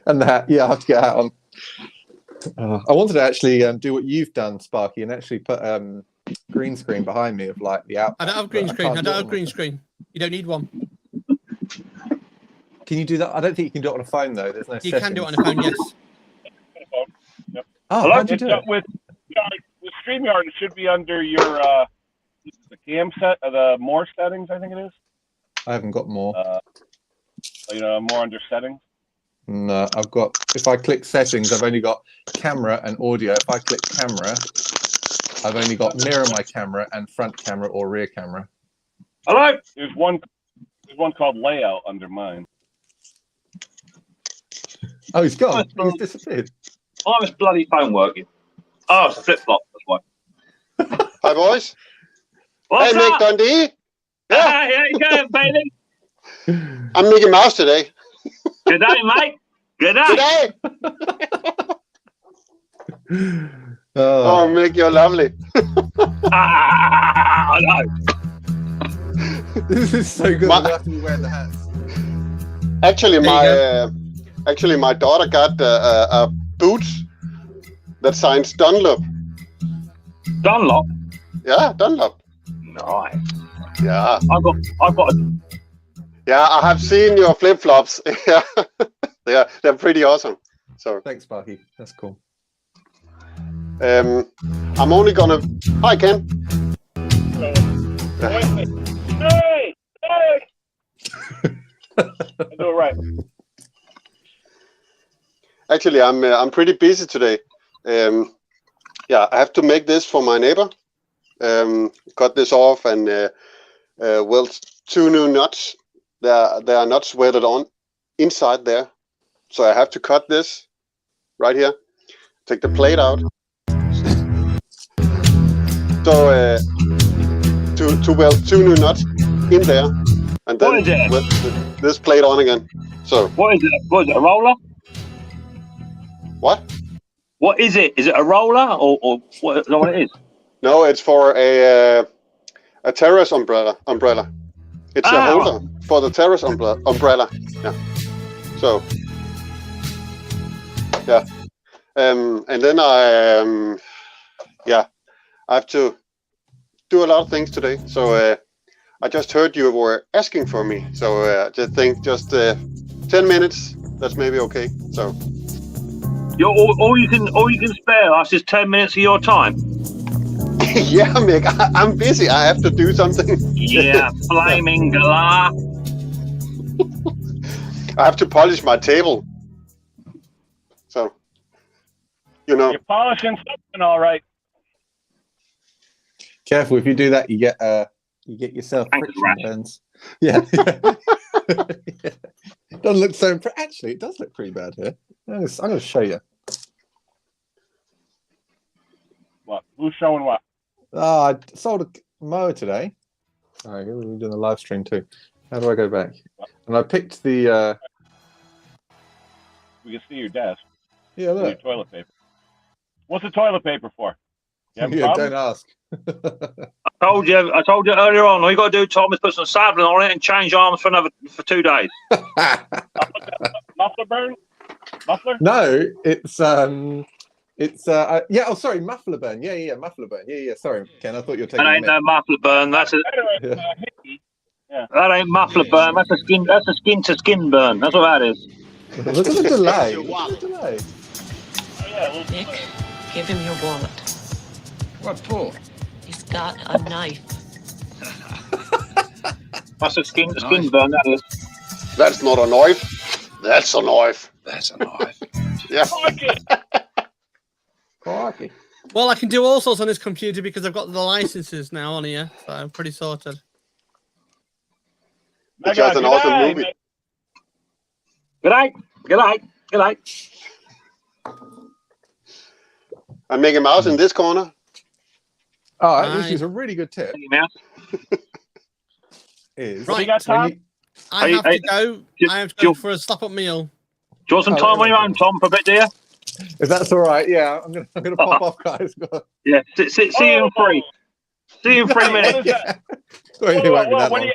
Speaker 4: And the hat, yeah, I have to get a hat on. I wanted to actually do what you've done, Sparky, and actually put green screen behind me of like the outback.
Speaker 5: I don't have green screen. I don't have green screen. You don't need one.
Speaker 4: Can you do that? I don't think you can do it on a phone though. There's no.
Speaker 5: You can do it on a phone, yes.
Speaker 1: Yep.
Speaker 4: Oh,
Speaker 7: Hello?
Speaker 4: how'd you do it?
Speaker 1: With StreamYard, it should be under your the cam set, the more settings. I think it is.
Speaker 4: I haven't got more.
Speaker 1: More under settings.
Speaker 4: No, I've got. If I click settings, I've only got camera and audio. If I click camera, I've only got mirror my camera and front camera or rear camera.
Speaker 7: Hello?
Speaker 1: There's one called layout under mine.
Speaker 4: Oh, he's gone. He's disappeared.
Speaker 7: Why is bloody phone working? Oh, it's flip flop. That's why.
Speaker 8: Hi, boys.
Speaker 7: What's
Speaker 8: Hey, Mick
Speaker 7: up?
Speaker 8: Dundee. Yeah,
Speaker 7: Hey, how you going, baby?
Speaker 8: I'm Mickey Mouse today.
Speaker 7: Good day, mate. Good day.
Speaker 8: Today. Oh, Mick, you're lovely.
Speaker 7: I know.
Speaker 4: This is so good.
Speaker 8: My-
Speaker 4: We have to be wearing the hats.
Speaker 8: Actually, my daughter got a boots that signs Dunlop.
Speaker 7: Dunlop.
Speaker 8: Yeah, Dunlop.
Speaker 7: Nice.
Speaker 8: Yeah.
Speaker 7: I've got a
Speaker 8: Yeah, I have seen your flip flops. Yeah, they're pretty awesome. So,
Speaker 4: Thanks, Sparky. That's cool.
Speaker 8: I'm only gonna. Hi, Ken.
Speaker 1: Hey! I do it right.
Speaker 8: Actually, I'm pretty busy today. Yeah, I have to make this for my neighbor. Cut this off and weld 2 new nuts. They are nuts welded on inside there. So I have to cut this right here. Take the plate out. So to weld 2 new nuts in there, and then
Speaker 7: What is it?
Speaker 8: weld this plate on again. So
Speaker 7: what is it? What is it? A roller?
Speaker 8: what?
Speaker 7: What is it? Is it a roller or what? Is that what it is?
Speaker 8: No, it's for a terrace umbrella. It's a holder for the terrace umbrella. Yeah. So yeah, and then I have to do a lot of things today. So I just heard you were asking for me. So just think 10 minutes. That's maybe okay. So
Speaker 7: All you can spare us is 10 minutes of your time.
Speaker 8: yeah, Mick, I'm busy. I have to do something.
Speaker 7: Yeah, flaming galah.
Speaker 8: I have to polish my table. So, you know.
Speaker 1: You're polishing something, all right.
Speaker 4: Careful, if you do that, you get yourself
Speaker 7: Thanks,
Speaker 4: friction
Speaker 7: Rat.
Speaker 4: burns. Yeah. Doesn't look so. Actually, it does look pretty bad here. I'm going to show you.
Speaker 1: What? Who's showing what?
Speaker 4: I sold a mower today. Sorry, we're doing the live stream too. How do I go back? And I picked the.
Speaker 1: We can see your desk.
Speaker 4: Yeah,
Speaker 1: Your
Speaker 4: look.
Speaker 1: toilet paper. What's the toilet paper for? You have a
Speaker 4: Yeah,
Speaker 1: problem?
Speaker 4: don't ask.
Speaker 7: I told you earlier on. All you got to do, Tom, is put some saddling on it and change arms for 2 days.
Speaker 1: Muffler burn? Muffler?
Speaker 4: No, it's yeah. Oh, sorry, muffler burn. Yeah, muffler burn. Yeah. Sorry, Ken. I thought you were taking.
Speaker 7: That ain't no muffler burn. That's a
Speaker 1: Anyway, Hickey.
Speaker 7: that ain't muffler burn. That's a skin. That's a skin to skin burn. That's what that is.
Speaker 4: Look at the delay. Look at the delay.
Speaker 1: Oh, yeah, a little
Speaker 9: Nick, give him your wallet.
Speaker 10: What for?
Speaker 9: He's got a knife.
Speaker 7: That's a skin to skin burn. That is.
Speaker 8: That's not a knife. That's a knife.
Speaker 10: That's a knife.
Speaker 8: Yeah.
Speaker 4: Crikey.
Speaker 5: Well, I can do all sorts on this computer because I've got the licenses now on here, so I'm pretty sorted.
Speaker 8: It's just an awesome movie.
Speaker 7: Good night.
Speaker 8: I'm making mouse in this corner.
Speaker 4: Oh,
Speaker 5: Nice.
Speaker 4: this is a really good tip. Is
Speaker 5: Right.
Speaker 1: You got
Speaker 4: when
Speaker 1: time?
Speaker 4: you-
Speaker 5: I have to go. I have to go
Speaker 7: Jill.
Speaker 5: for a slap-up meal.
Speaker 7: Do you want some
Speaker 4: Oh,
Speaker 7: time on your
Speaker 4: okay.
Speaker 7: own, Tom, for a bit, dear?
Speaker 4: If that's all right, yeah, I'm gonna pop off, guys.
Speaker 7: Yeah. See you in 3. See you in 3 minutes.
Speaker 1: What is that?
Speaker 4: Wait, it won't be that
Speaker 1: What
Speaker 4: long.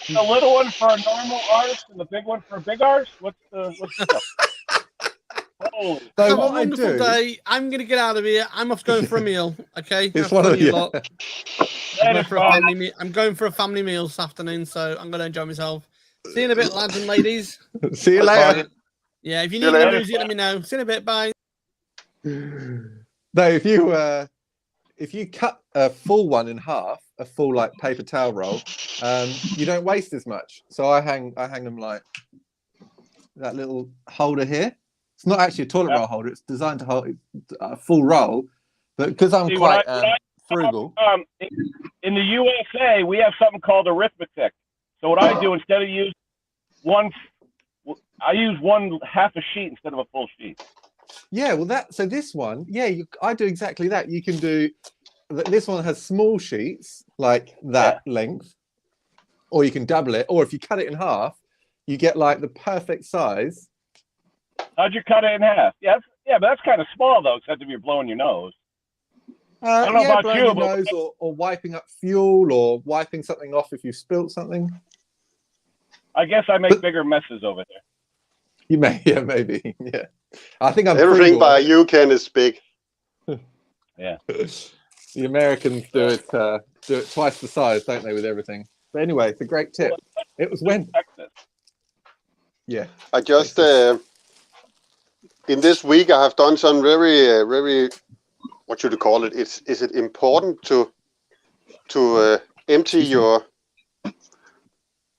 Speaker 1: the little one for a normal artist and the big one for a big artist? What's the deal? Holy.
Speaker 4: So
Speaker 5: Have a
Speaker 4: what I
Speaker 5: wonderful
Speaker 4: do-
Speaker 5: day. I'm going to get out of here. I'm off going for a meal. Okay.
Speaker 4: It's
Speaker 5: Have
Speaker 4: one
Speaker 5: fun,
Speaker 4: of
Speaker 5: you
Speaker 4: you.
Speaker 5: lot. I'm going for a family meal this afternoon, so I'm going to enjoy myself. See you in a bit, lads and ladies.
Speaker 4: See you later.
Speaker 5: Yeah, if you
Speaker 8: See you
Speaker 5: need any
Speaker 8: later.
Speaker 5: music, let me know. See you in a bit. Bye.
Speaker 4: No, if you cut a full one in half, a full like paper towel roll, you don't waste as much. So I hang them like that little holder here. It's not actually a toilet roll holder. It's designed to hold a full roll, but because I'm quite frugal.
Speaker 1: In the USA, we have something called arithmetic. So what I do instead of use I use half a sheet instead of a full sheet.
Speaker 4: Yeah, well, so this one, yeah, I do exactly that. You can do. This one has small sheets like that length, or you can double it, or if you cut it in half, you get like the perfect size.
Speaker 1: How'd you cut it in half? Yeah, but that's kind of small though, except if you're blowing your nose. I don't know about
Speaker 4: blowing
Speaker 1: you,
Speaker 4: your
Speaker 1: but
Speaker 4: nose or wiping up fuel or wiping something off if you spilt something.
Speaker 1: I guess I make bigger messes over there.
Speaker 4: You may, yeah, maybe, yeah. I think I'm
Speaker 8: Everything
Speaker 4: frugal.
Speaker 8: by you, Ken, is big.
Speaker 1: Yeah.
Speaker 4: The Americans do it twice the size, don't they, with everything? But anyway, it's a great tip. It was when. Yeah.
Speaker 8: I just in this week I have done some very very what should you call it? Is it important to empty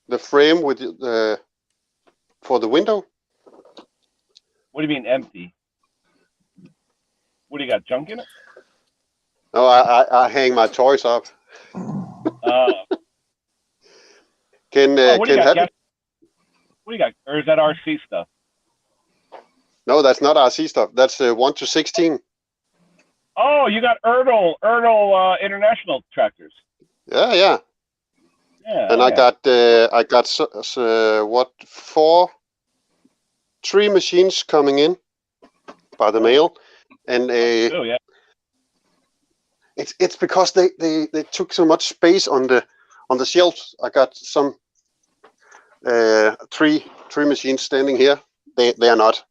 Speaker 8: the frame with for the window?
Speaker 1: What do you mean empty? What do you got, junk in it?
Speaker 8: No, I hang my toys up. Can
Speaker 1: what do you got?
Speaker 8: have it?
Speaker 1: What do you got? Or is that RC stuff?
Speaker 8: No, that's not RC stuff. That's 1 to 16.
Speaker 1: Oh, you got Erdl International tractors.
Speaker 8: Yeah.
Speaker 1: Yeah.
Speaker 8: And I got 3 machines coming in by the mail, and it's because they took so much space on the shelves. I got some 3 machines standing here. They are not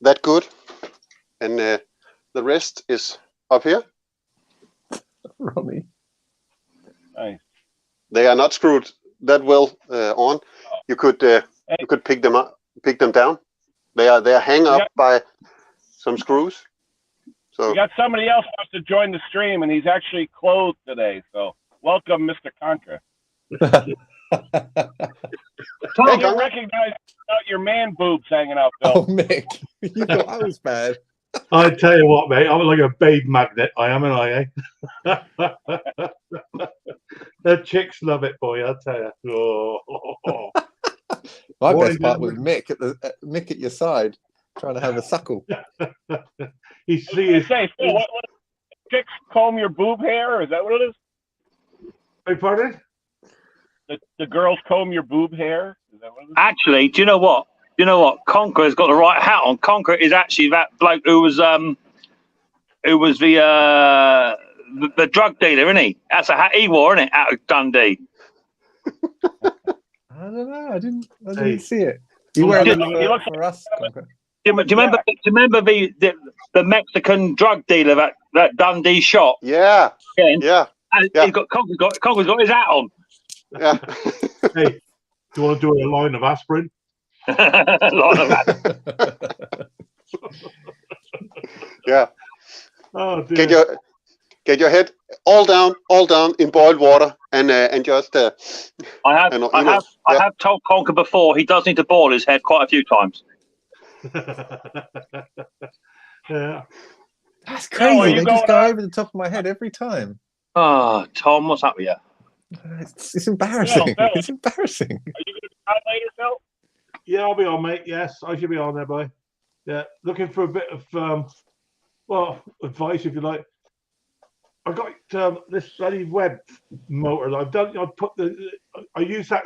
Speaker 8: that good, and the rest is up here.
Speaker 4: Robbie.
Speaker 1: Nice.
Speaker 8: They are not screwed that well on. You could pick them up, pick them down. They are hang up by some screws. So
Speaker 1: we got somebody else wants to join the stream, and he's actually clothed today. So welcome, Mr. Contra.
Speaker 8: Hey,
Speaker 1: you recognize your man boobs hanging out, Bill.
Speaker 4: Oh, Mick, you thought I was bad.
Speaker 11: I tell you what, mate, I'm like a babe magnet. I am, The chicks love it, boy. I tell you. Oh.
Speaker 4: My best part was Mick at your side, trying to have a suckle.
Speaker 11: You see,
Speaker 1: Phil, what chicks comb your boob hair? Is that what it is?
Speaker 11: Beg pardon?
Speaker 1: The girls comb your boob hair? Is that what it is?
Speaker 7: Actually, do you know what? Conqueror's got the right hat on. Conqueror is actually that bloke who was the drug dealer, isn't he? That's a hat he wore, isn't it? Out of Dundee.
Speaker 4: I don't know. I didn't see it. You wear it for us, Conqueror.
Speaker 7: Do you remember the Mexican drug dealer that Dundee shot?
Speaker 8: Yeah.
Speaker 7: He's got Conqueror's got his hat on.
Speaker 8: Yeah.
Speaker 11: Hey, do you want to do a line of aspirin?
Speaker 8: Yeah.
Speaker 11: Oh, dear.
Speaker 8: Get your head all down in boiled water and just.
Speaker 7: I have told Conquer before he does need to boil his head quite a few times.
Speaker 11: Yeah.
Speaker 4: That's crazy. They just go over the top of my head every time.
Speaker 7: Oh, Tom, what's up with you?
Speaker 4: It's embarrassing.
Speaker 1: Phil.
Speaker 4: It's embarrassing.
Speaker 1: Are you going to be on later, Phil?
Speaker 11: Yeah, I'll be on, mate. Yes, I should be on there, boy. Yeah, looking for a bit of advice if you like. I got this bloody web motor that I've done. I use that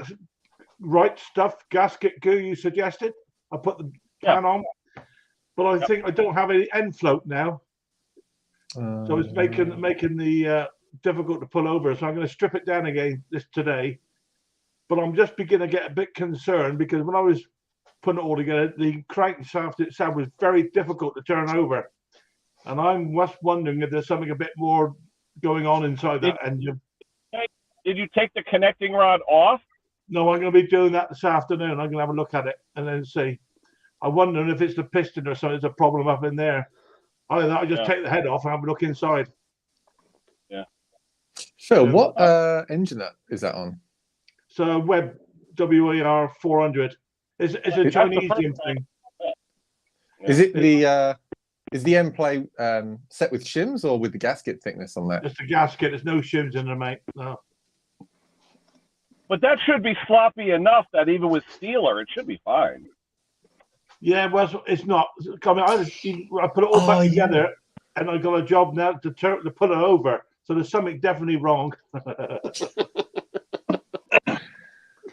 Speaker 11: right stuff gasket goo you suggested. I put the pan on, but I think I don't have any end float now, so it's making the difficult to pull over. So I'm going to strip it down again today. But I'm just beginning to get a bit concerned because when I was putting it all together, the crankshaft itself was very difficult to turn over, and I'm just wondering if there's something a bit more going on inside that engine.
Speaker 1: Did you take the connecting rod off?
Speaker 11: No, I'm going to be doing that this afternoon. I'm going to have a look at it and then see. I'm wondering if it's the piston or something. There's a problem up in there. Either that, I just take the head off and have a look inside.
Speaker 1: Yeah.
Speaker 4: Phil, what engine is that on?
Speaker 11: So Web WAR 400. It's a Chinese thing.
Speaker 4: Yeah. Is it is the end play set with shims or with the gasket thickness on that?
Speaker 11: It's the gasket. There's no shims in there, mate. No.
Speaker 1: But that should be sloppy enough that even with Steeler, it should be fine.
Speaker 11: Yeah, well, it's not. I mean, I put it all back together, and I got a job now to put it over. So there's something definitely wrong.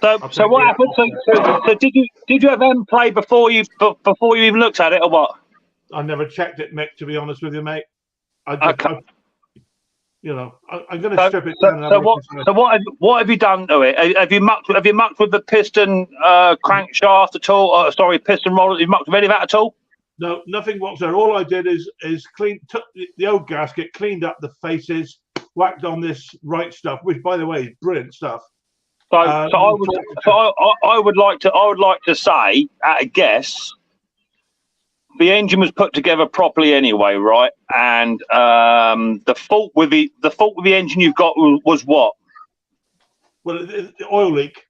Speaker 7: So what happened? So did you have M play before you even looked at it, or what?
Speaker 11: I never checked it, Mick. To be honest with you, mate. I'm going to strip it down.
Speaker 7: So what have you done to it? Have you mucked with the piston crankshaft at all? Sorry, piston roller. You mucked with any of that at all?
Speaker 11: No, nothing whatsoever. All I did is took the old gasket, cleaned up the faces, whacked on this right stuff, which, by the way, is brilliant stuff.
Speaker 7: So I would like to say, at a guess, the engine was put together properly anyway, right? And the fault with the engine you've got was what?
Speaker 11: Well, the oil leak.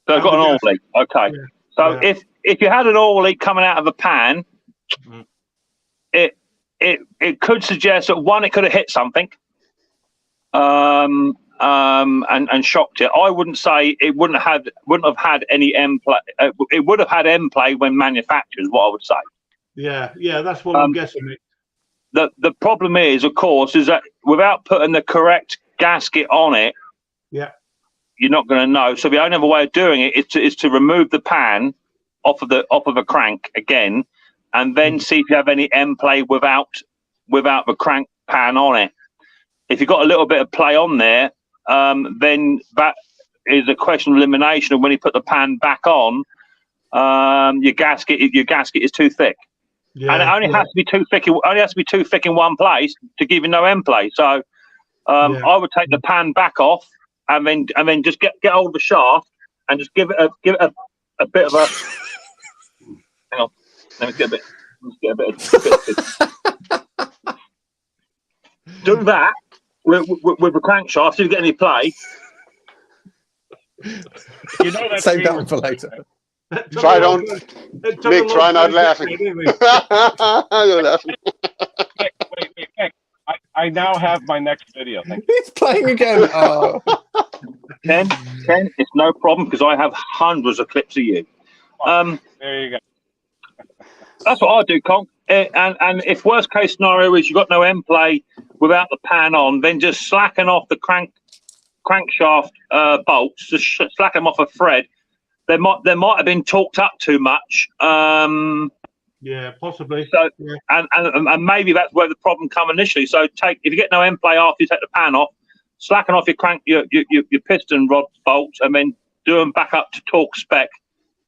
Speaker 7: So I've got an oil leak. Okay. Yeah. So if you had an oil leak coming out of a pan, it could suggest that one, it could have hit something. And shocked it. I wouldn't say it wouldn't have had any M play. It would have had M play when manufactured, is what I would say.
Speaker 11: Yeah, that's what I'm guessing.
Speaker 7: The problem is, of course, is that without putting the correct gasket on it, you're not going to know. So the only other way of doing it is to remove the pan off of a crank again, and then see if you have any M play without the crank pan on it. If you've got a little bit of play on there, then that is a question of elimination. And when you put the pan back on, your gasket is too thick, and it only has to be too thick. It only has to be too thick in one place to give you no end play. So I would take the pan back off, and then just get hold of the shaft and just give it a bit of a. Hang on, let me get a bit of. Do that. With the crankshaft, if you get any play.
Speaker 1: You know that's
Speaker 4: save that one for later.
Speaker 8: Try not laughing. You're laughing.
Speaker 1: Wait. I now have my next video.
Speaker 4: He's playing again. Oh.
Speaker 7: Ken, it's no problem because I have hundreds of clips of you.
Speaker 1: There you go.
Speaker 7: That's what I do, Conk. And if worst case scenario is you've got no end play without the pan on, then just slacken off the crankshaft bolts, just slacken them off a thread. They might have been torqued up too much.
Speaker 11: Yeah, possibly.
Speaker 7: So and maybe that's where the problem come initially. So if you get no end play after you take the pan off, slacken off your piston rod bolts, and then do them back up to torque spec.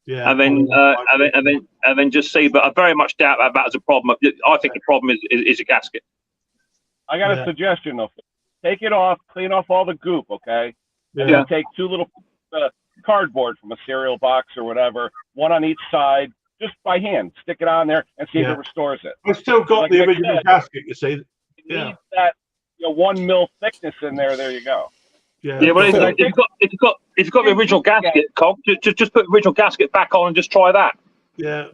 Speaker 11: Yeah,
Speaker 7: and then just see. But I very much doubt that as a problem. I think the problem is a gasket.
Speaker 1: I got a suggestion though. Take it off, clean off all the goop, okay? And then take two little cardboard from a cereal box or whatever, one on each side, just by hand. Stick it on there and see if it restores it.
Speaker 11: I still got the original gasket, you see.
Speaker 1: It needs that 1 mil thickness in there. There you go.
Speaker 7: Yeah, well, if you've got the original gasket, just put the original gasket back on and just try that.
Speaker 11: Yeah,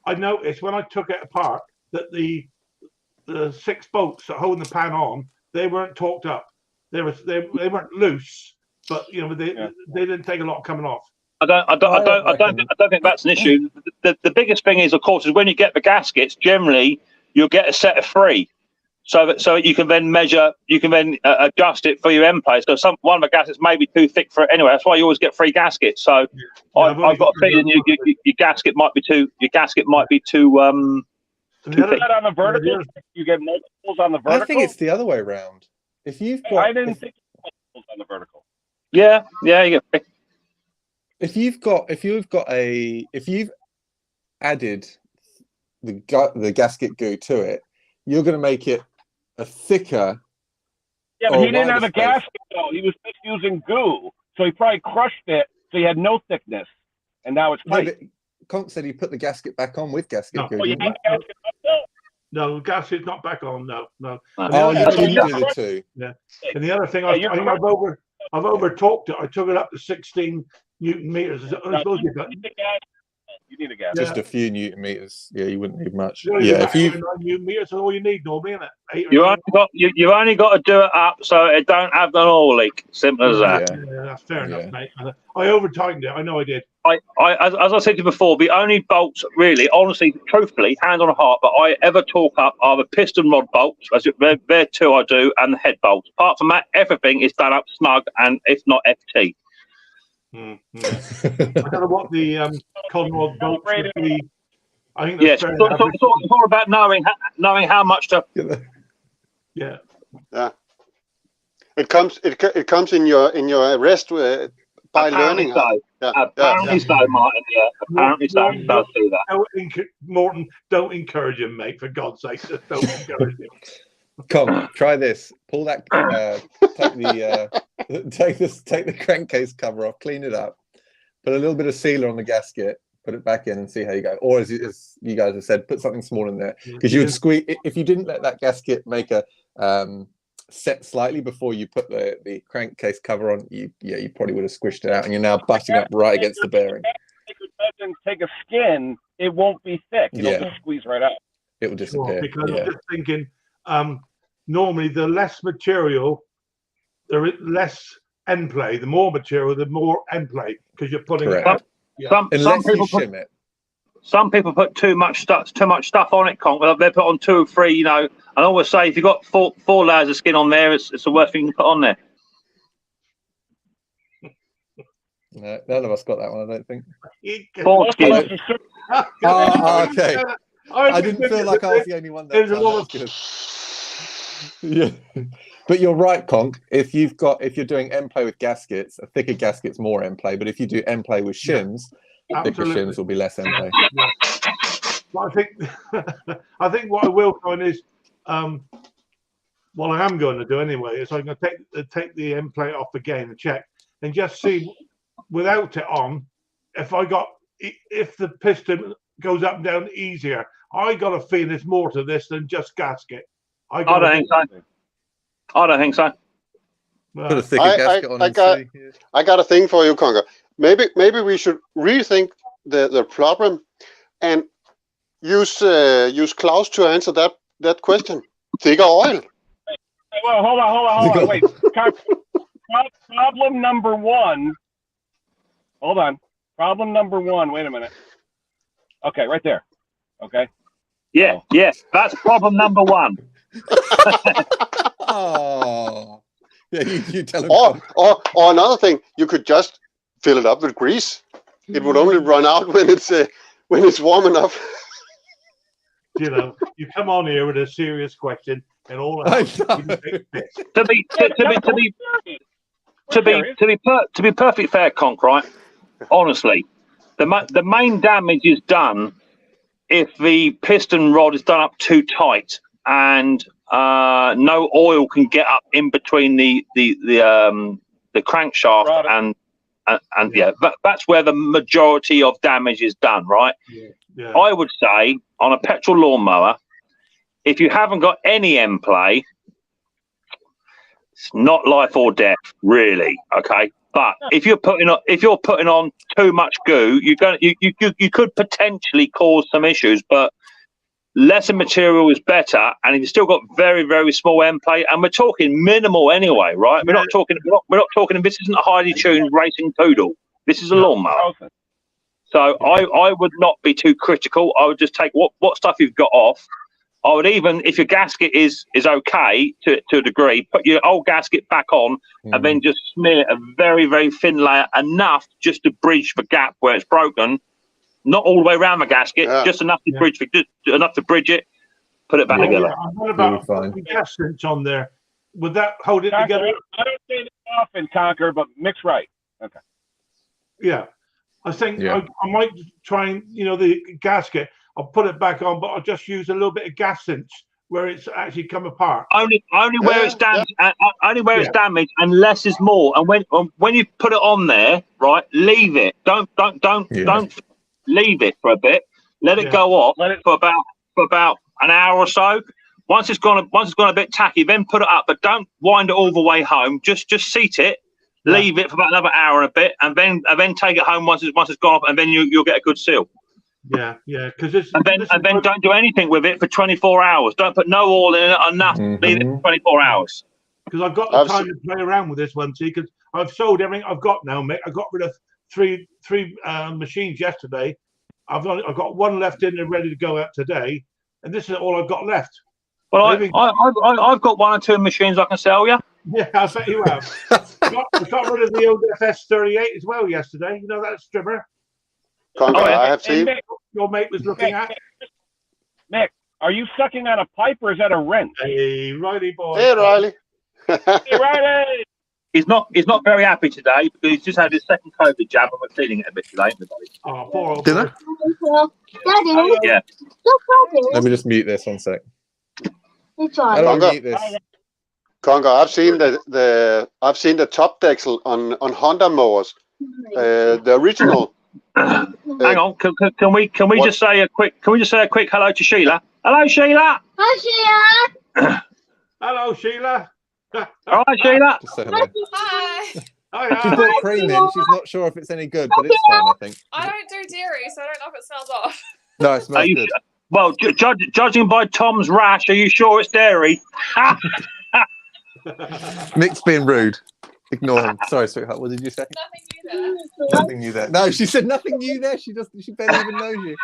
Speaker 11: I noticed when I took it apart that the 6 bolts that hold the pan on, they weren't torqued up. They weren't loose, but they didn't take a lot coming off.
Speaker 7: I don't think that's an issue. The biggest thing is, of course, is when you get the gaskets, generally you'll get a set of 3. so you can then measure, you can then adjust it for your end play. So one of the gaskets may be too thick for it anyway. That's why you always get free gaskets. So I've got a feeling your gasket might be too. Your gasket might be too.
Speaker 1: Is that on the vertical? You get multiples on the vertical.
Speaker 4: I think it's the other way around. If you've got,
Speaker 1: I didn't think multiples on the vertical.
Speaker 7: Yeah, you get.
Speaker 4: If you've added the gasket goo to it, you're going to make it a thicker.
Speaker 1: Yeah, but he didn't have a gasket though. He was just using goo, so he probably crushed it, so he had no thickness, and now it's tight.
Speaker 4: No, Conk said he put the gasket back on with gasket goo.
Speaker 1: Oh, you had gasket up though?
Speaker 11: No, gasket's not back on. No.
Speaker 4: Oh, you didn't do the two.
Speaker 11: Yeah. And the other thing, I think I've over talked it. I took it up to 16 Newton meters.
Speaker 1: You need a gasket.
Speaker 4: Just a few Newton meters. Yeah, you wouldn't need much.
Speaker 11: Yeah, if you 9 Newton meters, that's all you need normally, isn't it?
Speaker 7: You've only got to do it up so it don't have an oil leak. Simple as that.
Speaker 11: Yeah, that's fair enough, mate. I over tightened it. I know I did.
Speaker 7: As I said to you before, the only bolts, really, honestly, truthfully, hand on heart, but I ever talk up are the piston rod bolts. They're two I do, and the head bolts. Apart from that, everything is done up snug, and if not FT.
Speaker 11: I don't know what the Conrod bolts would be. I think that's fair enough.
Speaker 7: It's all about knowing how much to.
Speaker 11: Yeah.
Speaker 8: It comes in your rest by learning.
Speaker 7: Apparently so, Martin. Yeah, apparently so. It does do that.
Speaker 11: Morton, don't encourage him, mate. For God's sake, just don't encourage him.
Speaker 4: Come, try this. Pull that. Take the crankcase cover off. Clean it up. Put a little bit of sealer on the gasket. Put it back in and see how you go. Or as you guys have said, put something small in there because you would squeeze. If you didn't let that gasket make a set slightly before you put the crankcase cover on, you probably would have squished it out, and you're now butting up right against the bearing.
Speaker 1: If it doesn't take a skin, it won't be thick. It'll just squeeze right out.
Speaker 4: It will disappear.
Speaker 11: Because I'm just thinking, normally the less material, there is less end play. The more material, the more end play because you're putting it out.
Speaker 4: Unless you shim it.
Speaker 7: Some people put too much stuff on it, Conk. They put on 2 or 3, you know. I always say if you've got four layers of skin on there, it's the worst thing you can put on there.
Speaker 4: No, none of us got that one, I don't think.
Speaker 7: 4 skin.
Speaker 4: Okay. I didn't feel like I was the only one that
Speaker 11: There's a lot of
Speaker 4: good. Yeah. But you're right, Conk. If you're doing end play with gaskets, a thicker gasket's more end play. But if you do end play with shims, thicker shims will be less end play.
Speaker 11: Well, I think what I will find is, what I am going to do anyway is I'm going to take the end plate off again and check and just see without it on if the piston goes up and down easier. I got a feeling it's more to this than just gasket. I don't think so.
Speaker 4: Put a thicker gasket on.
Speaker 8: I got a thing for you, Conker. Maybe we should rethink the problem and use Klaus to answer that question. Thicker oil.
Speaker 1: Well, hold on. Wait. Problem number one. Hold on. Problem number one. Wait a minute. Okay, right there. Okay.
Speaker 7: Yeah. That's problem number one.
Speaker 4: Oh. Yeah, you tell him.
Speaker 8: Or another thing, you could just fill it up with grease. It would only run out when it's warm enough.
Speaker 11: You know, you come on here with a serious question, and all
Speaker 7: to be perfectly fair, Conk, right? Honestly, the main damage is done if the piston rod is done up too tight and no oil can get up in between the crankshaft and that's where the majority of damage is done, right? Yeah. I would say on a petrol lawnmower, if you haven't got any end play, it's not life or death, really. Okay, but if you're putting on too much goo, you could potentially cause some issues. But lesser material is better, and if you've still got very, very small end play, and we're talking minimal anyway, right? We're not talking. This isn't a highly tuned racing poodle. This is a lawnmower. So I would not be too critical. I would just take what stuff you've got off, I would even, if your gasket is okay to a degree, put your old gasket back on and then just smear a very, very thin layer, enough just to bridge the gap where it's broken. Not all the way around the gasket, just enough to bridge enough to bridge it. Put it back together.
Speaker 11: Yeah. What about the gas cinch on there? Would that hold it together?
Speaker 1: I don't say this often, Conquer, but mix right. Okay.
Speaker 11: Yeah, I think I might try and the gasket. I'll put it back on, but I'll just use a little bit of gas cinch where it's actually come apart.
Speaker 7: Only where it's damaged. Only where it's damaged, and less is more. And when you put it on there, right, leave it. Don't leave it for a bit. Let it go off for about an hour or so. Once it's gone a bit tacky, then put it up, but don't wind it all the way home. Just seat it, leave it for about another hour and a bit, and then take it home once it's gone off, and then you'll get a good seal.
Speaker 11: Yeah, because
Speaker 7: and then don't do anything with it for 24 hours. Don't put no oil in it enough. Leave it for 24 hours.
Speaker 11: Because I've got the time to play around with this one, see, because I've sold everything I've got now, mate. I got rid of three machines yesterday. I've got one left in and ready to go out today, and this is all I've got left.
Speaker 7: Well, I've got 1 or 2 machines I can sell you.
Speaker 11: Yeah, I bet you have. I got rid of the old FS38 as well yesterday. You know that stripper?
Speaker 8: I have seen.
Speaker 11: Mick, your mate was looking at.
Speaker 1: Mick, are you sucking on a pipe or is that a wrench?
Speaker 11: Hey, Riley boy.
Speaker 8: Hey, Riley.
Speaker 1: Hey, Riley.
Speaker 7: He's not very happy today because he's just had his second COVID jab and we're feeling it a bit today, everybody.
Speaker 11: Oh, poor old
Speaker 4: Dinner?
Speaker 11: Daddy.
Speaker 7: Yeah.
Speaker 4: Let me just mute this 1 sec.
Speaker 8: How do I mute this? Conga, I've seen the top dexel on Honda mowers. The original.
Speaker 7: Hang on, can we just say a quick hello to Sheila? Hello, Sheila.
Speaker 11: Hi, Sheila. Hello, Sheila.
Speaker 7: All right, Sheila.
Speaker 4: Just say hello.
Speaker 12: Hi.
Speaker 4: She put cream in. She's not sure if it's any good, but it's fine, I think.
Speaker 12: I don't do dairy, so I don't know if it smells off.
Speaker 4: No, it smells good.
Speaker 7: Well, judging by Tom's rash, are you sure it's dairy?
Speaker 4: Mick's being rude. Ignore him. Sorry, sweetheart. What did you say?
Speaker 12: Nothing new there.
Speaker 4: Nothing new there. No, she said nothing new there. She barely even knows you.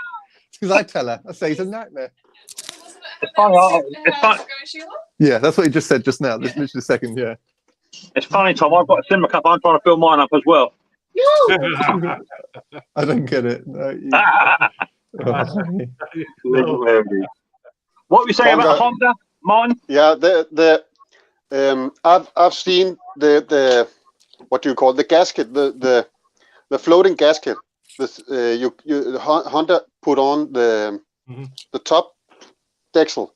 Speaker 4: It's because I tell her. I say he's a nightmare. Yeah, that's what he just said just now. This literally a second. Yeah.
Speaker 7: It's funny, Tom. I've got a cinema cup. I'm trying to fill mine up as well.
Speaker 4: I don't get it. No,
Speaker 7: What were you saying about Honda, Martin?
Speaker 8: Yeah, I've seen the what do you call the gasket, the floating gasket. This Honda put on the top dexel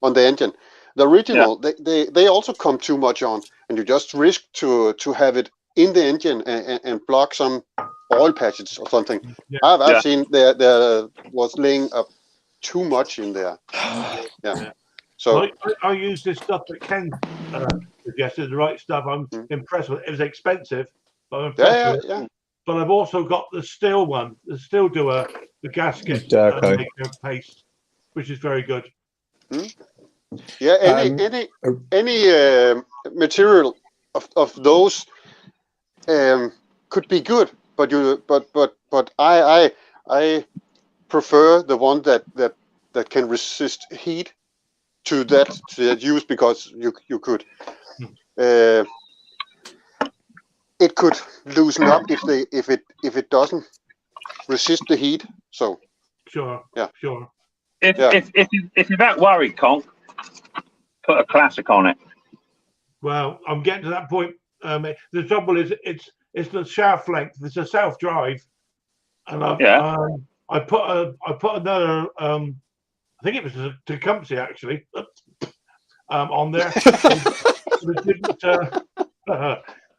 Speaker 8: on the engine. The original, they also come too much on, and you just risk to have it in the engine and block some oil patches or something. I've seen there was laying up too much in there. Yeah. So
Speaker 11: I use this stuff that Ken suggested, the right stuff. I'm impressed with it. It was expensive, but I'm impressed with it. But I've also got the steel one, the steel doer, the gasket maker paste, which is very good.
Speaker 8: Yeah, any material of those could be good, but I prefer the one that can resist heat to that use, because you could it could loosen up if it doesn't resist the heat. So
Speaker 11: sure.
Speaker 7: If you're that worried, Conk, put a classic on it.
Speaker 11: Well, I'm getting to that point. The trouble is, it's the shaft length. It's a self-drive, and I put another. I think it was a Tecumseh actually on there.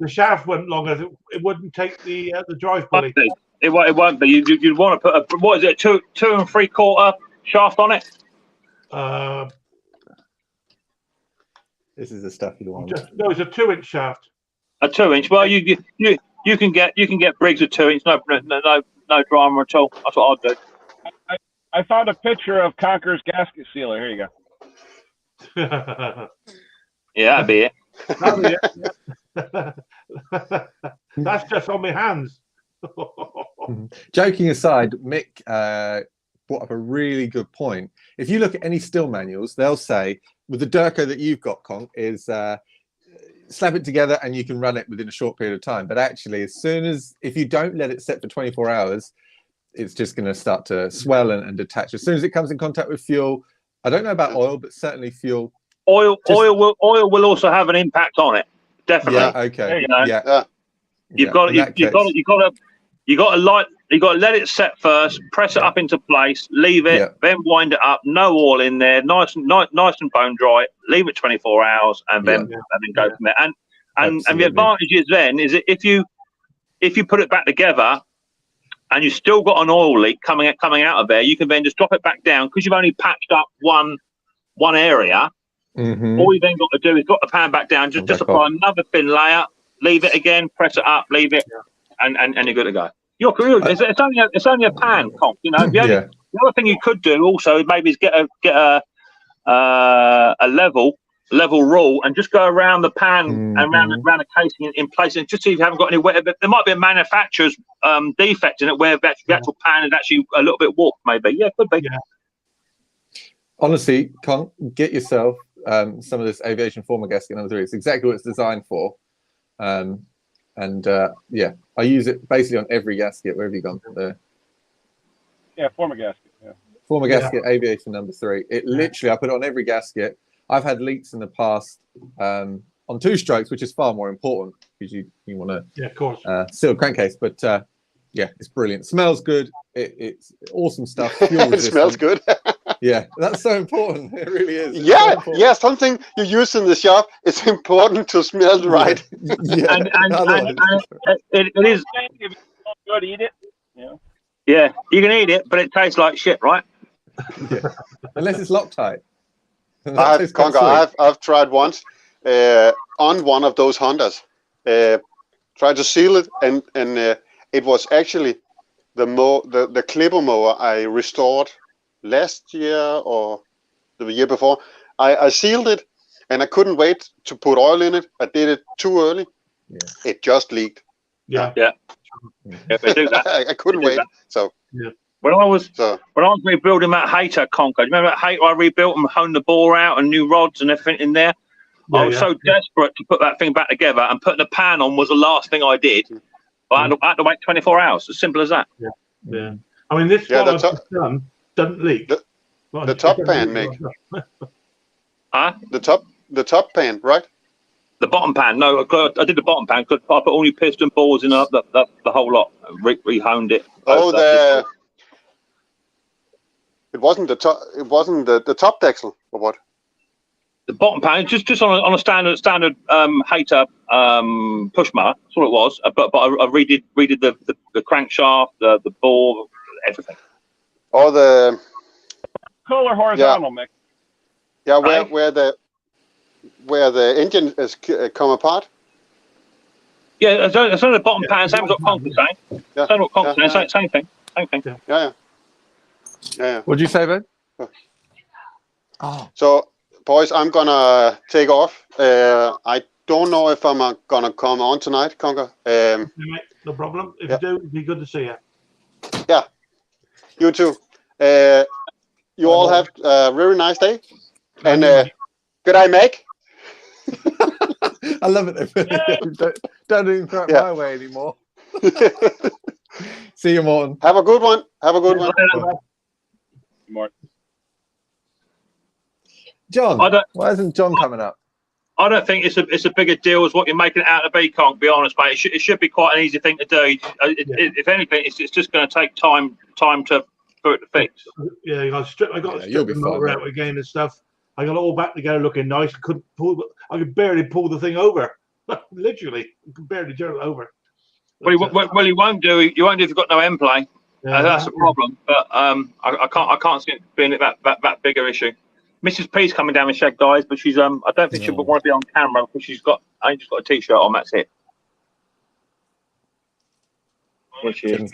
Speaker 11: The shaft went long as it wouldn't take the drive pulley.
Speaker 7: It won't be. You'd want to put what is it, 2 3/4 shaft on it?
Speaker 4: This is the stuff you want.
Speaker 11: No, it's a 2-inch shaft.
Speaker 7: A 2-inch. Well, you can get Briggs of 2-inch. No drama at all. That's what I'd do.
Speaker 1: I found a picture of Conquer's gasket sealer. Here you
Speaker 7: go. Yeah, that'd be it.
Speaker 11: That's just on my hands.
Speaker 4: Joking aside, Mick brought up a really good point. If you look at any still manuals, they'll say with the Durko that you've got, Conk, is slap it together and you can run it within a short period of time. But actually, if you don't let it set for 24 hours, it's just going to start to swell and detach. As soon as it comes in contact with fuel, I don't know about oil, but certainly fuel.
Speaker 7: Oil will also have an impact on it. Definitely.
Speaker 4: Yeah. Okay.
Speaker 7: You know,
Speaker 4: Yeah.
Speaker 7: You've got to let it set first, press it up into place, leave it, then wind it up, no oil in there, nice and bone dry, leave it 24 hours and then go from there. And the advantage is then is that if you put it back together and you've still got an oil leak coming out of there, you can then just drop it back down because you've only patched up one area. All you then got to do is drop the pan back down, just apply another thin layer, leave it again, press it up, leave it, and you're good to go. It's only a pan, Conk. You know, the other thing you could do also maybe is get a level rule and just go around the pan and around the casing in place, and just see if you haven't got any wet. There might be a manufacturer's defect in it where the actual pan is actually a little bit warped. Maybe, could be.
Speaker 4: Honestly, Conk, get yourself some of this aviation former gasket number 3. It's exactly what it's designed for. I use it basically on every gasket. Where have you gone?
Speaker 1: Former gasket. Yeah.
Speaker 4: Former gasket, aviation number 3. It literally, I put it on every gasket. I've had leaks in the past on 2 strokes, which is far more important because you want to seal crankcase. But it's brilliant. Smells good. It's awesome stuff.
Speaker 8: It smells good.
Speaker 4: Yeah, that's so important. It really is.
Speaker 8: It's something you use in the shop. It's important to smell right.
Speaker 7: And it is
Speaker 1: good. Eat it.
Speaker 7: Yeah, you can eat it, but it tastes like shit, right?
Speaker 4: Unless it's Loctite.
Speaker 8: I've tried once on one of those Hondas. Tried to seal it, and it was actually the clipper mower I restored last year or the year before. I sealed it, and I couldn't wait to put oil in it. I did it too early. It just leaked.
Speaker 7: They do that.
Speaker 8: I couldn't wait. So
Speaker 7: when I was rebuilding that Hater Conquer, remember that Hater I rebuilt and honed the bore out and new rods and everything in there? I was so desperate to put that thing back together, and putting the pan on was the last thing I did. I had to wait 24 hours. As simple as that.
Speaker 11: Yeah. I mean, this one I've just done doesn't leak.
Speaker 8: The top pan, Mick. The top pan, right?
Speaker 7: The bottom pan. No, I did the bottom pan because I put all new piston balls in the whole lot. Re-honed it.
Speaker 8: It wasn't the top. It wasn't the top dexel or what?
Speaker 7: The bottom pan, just on a standard Hater push mower. That's all it was. But I redid the crankshaft, the bore, everything.
Speaker 8: All the
Speaker 1: Cooler horizontal, Mick.
Speaker 8: Yeah, where the engine has come apart.
Speaker 7: Yeah, it's only the bottom pan. Same as what Conk was saying. Same what Conk was saying. Same thing.
Speaker 8: Yeah.
Speaker 4: What'd you say, Ben?
Speaker 8: So, boys, I'm gonna take off. I don't know if I'm gonna come on tonight, Conker.
Speaker 11: No problem. If you do, it'd be good to see you.
Speaker 8: Yeah, you too. You all have a very nice day. And good eye, Meg.
Speaker 4: I love it. Don't even throw it my way anymore. See you, Morton.
Speaker 8: Have a good one.
Speaker 1: Morton.
Speaker 4: John, why isn't John coming up?
Speaker 7: I don't think it's a bigger deal as what you're making it out to be, Conk. Be honest, mate. It should be quite an easy thing to do. If anything, it's just going to take time for it to fix.
Speaker 11: Yeah, I got to strip the motor out again and stuff. I got it all back together, looking nice. I could barely pull the thing over. Literally, I could barely turn it over.
Speaker 7: Well, you won't do. You won't do if you've got no end play. That's a problem. But I can't see it being that bigger issue. Mrs. P's coming down the shed, guys, but she's I don't think she'll want to be on camera because she's just got a t-shirt on. That's it. Which is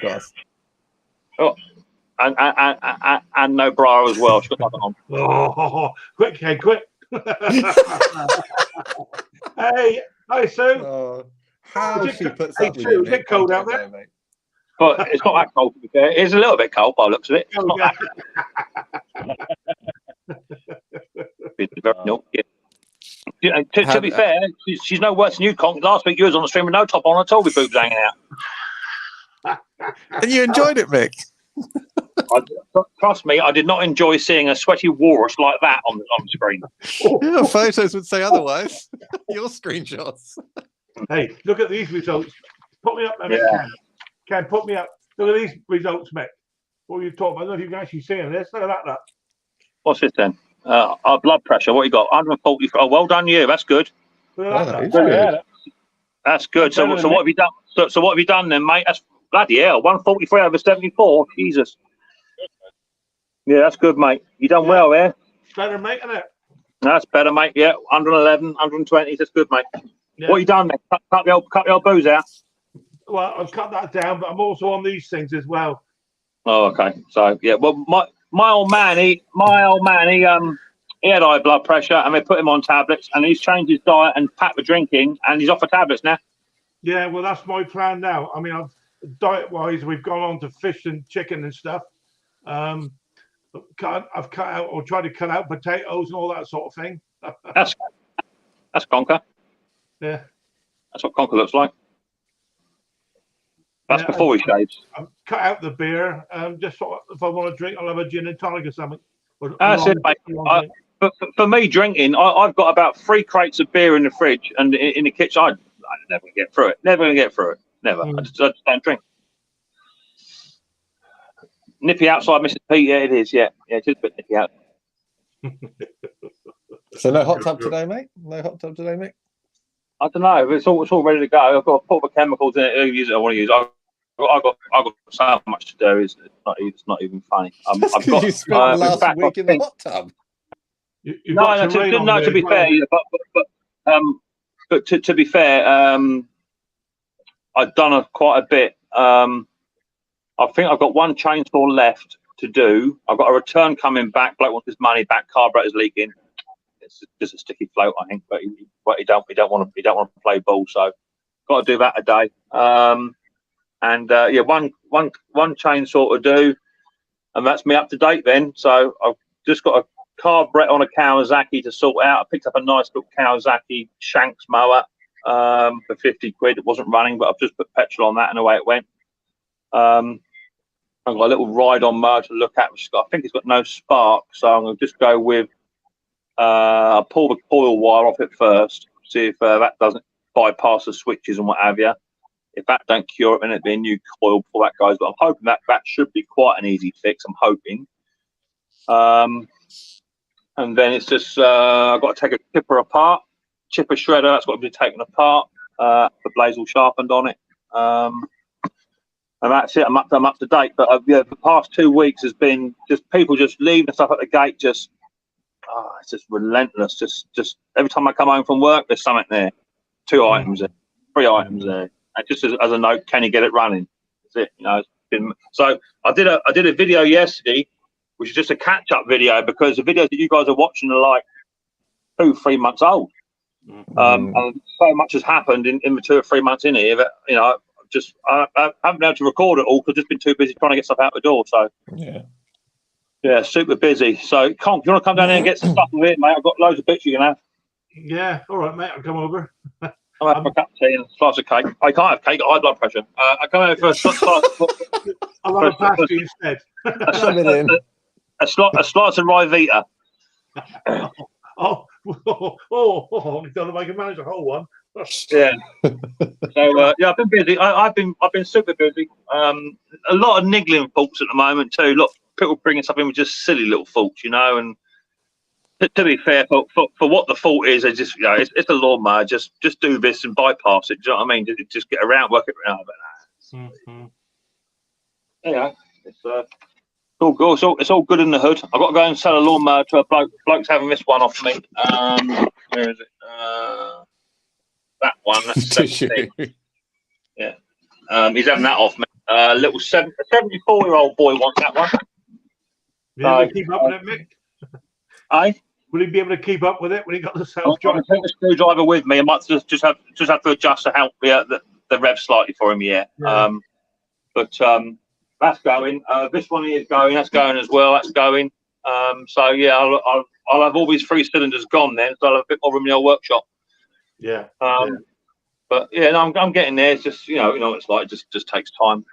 Speaker 7: and no bra as well. She's got nothing on.
Speaker 11: Oh, quick! Hey, hi Sue.
Speaker 4: How she puts
Speaker 11: up with you, is it cold out there,
Speaker 4: mate?
Speaker 7: But it's not that cold, to be fair. It is a little bit cold by the looks of it. It's not that. To be fair, she's no worse than you, Conk. Last week you was on the stream with no top on at all with boobs hanging out.
Speaker 4: And you enjoyed it, Mick?
Speaker 7: Trust me, I did not enjoy seeing a sweaty walrus like that on the screen.
Speaker 4: Your photos would say otherwise. Your screenshots.
Speaker 11: Hey, look at these results. Put me up there,
Speaker 7: Yeah.
Speaker 11: Can put me up. Look at these results, Mick. What are you talking about? I don't know if you can actually see this. Look at that. Look.
Speaker 7: What's this then? Our blood pressure. What you got? 140. Oh, well done, you. That's good.
Speaker 11: Look at that.
Speaker 4: Good.
Speaker 7: That's good. So what have you done? So what have you done then, mate? That's bloody hell. 143 over 74. Jesus. Yeah, that's good, mate. You done well there.
Speaker 11: Better, mate, isn't it?
Speaker 7: That's better, mate. Yeah, 111, 120. That's good, mate.
Speaker 11: Yeah.
Speaker 7: What you done then? Cut the old booze out.
Speaker 11: Well, I've cut that down, but I'm also on these things as well.
Speaker 7: Oh, okay. So yeah, well, my old man, he had high blood pressure, and they put him on tablets, and he's changed his diet and packed the drinking, and he's off the tablets now.
Speaker 11: Yeah, well, that's my plan now. I mean, diet-wise, we've gone on to fish and chicken and stuff. I've cut out or tried to cut out potatoes and all that sort of thing.
Speaker 7: That's Conker.
Speaker 11: Yeah.
Speaker 7: That's what Conker looks like. That's before he shaves.
Speaker 11: I've cut out the beer. Just sort of, if I want to drink, I'll have a gin and tonic or something.
Speaker 7: That's it, mate. For me, drinking, I've got about 3 crates of beer in the fridge and in the kitchen. I'm never going to get through it. Never going to get through it. Never. I just don't drink. Nippy outside, Mrs. Pete. Yeah, it is. Yeah, just a bit nippy out.
Speaker 4: So no hot tub today, mate? No hot tub today, Mick?
Speaker 7: I don't know. It's all ready to go. I've got to put the chemicals in it. Use it. I want to use. I've got so much to do. It's not even funny.
Speaker 4: That's because you spent last week in the hot tub.
Speaker 7: To be fair, but to be fair, I've done quite a bit. I think I've got one chainsaw left to do. I've got a return coming back. Bloke wants his money back. Carburetor's leaking. It's just a sticky float, I think. But he don't want to play ball. So got to do that a day. One chainsaw to do, and that's me up to date then. So I've just got a carburetor on a Kawasaki to sort out. I picked up a nice little Kawasaki Shanks mower for 50 quid. It wasn't running, but I've just put petrol on that and away it went. I've got a little ride-on mower to look at, which I think it's got no spark, so I'm going to just go with I'll pull the coil wire off it first, see if that doesn't bypass the switches and what have you. If that don't cure it, then it'd be a new coil before that goes. But I'm hoping that should be quite an easy fix. I'm hoping. And then it's just I've got to take a chipper apart, chipper shredder. That's got to be taken apart. The blades all sharpened on it. And that's it. I'm up to date. But the past 2 weeks has been just people just leaving stuff at the gate. It's just relentless. Just every time I come home from work, there's something there. 2 items there, 3 items there. And just as a note, can you get it running? That's it. It's been, so I did a video yesterday, which is just a catch-up video because the videos that you guys are watching are like 2-3 months old. And so much has happened in the 2 or 3 months in here that I haven't been able to record it all because I've just been too busy trying to get stuff out the door. So yeah, super busy. So Conk, you want to come down here and get some stuff with it, mate? I've got loads of bits you can have.
Speaker 11: Yeah, all right, mate. I'll come over.
Speaker 7: I'll have a cup of tea and a slice of cake. I can't have cake. I have high blood pressure. I come over for a slice.
Speaker 11: I'll have a pasty instead.
Speaker 7: A slice of Rivita.
Speaker 11: Oh, you don't know if I can manage a whole one.
Speaker 7: Yeah. So I've been busy. I've been super busy. A lot of niggling faults at the moment too. Look, people bringing stuff in with just silly little faults, and to be fair, for what the fault is, it's just it's a lawnmower. Just do this and bypass it. Do you know what I mean? Just get around, work it around. But it's all good. It's all good in the hood. I've got to go and sell a lawnmower to a bloke. Bloke's having this one off me. Where is it? That one. That's 17. Yeah. He's having that off me. Little 74-year-old boy wants that one.
Speaker 11: Will he keep up with it, Mick?
Speaker 7: Aye.
Speaker 11: Will he be able to keep up with it when he got the self
Speaker 7: drive? I'll take the screwdriver with me. I might just have to adjust to help the rev slightly for him. Yeah. But that's going. This one is going. That's going as well. That's going. So yeah, I'll have all these 3 cylinders gone then. So I'll have a bit more room in the old workshop.
Speaker 11: Yeah.
Speaker 7: But yeah, no, I'm getting there. It's just you know what it's like. It just takes time.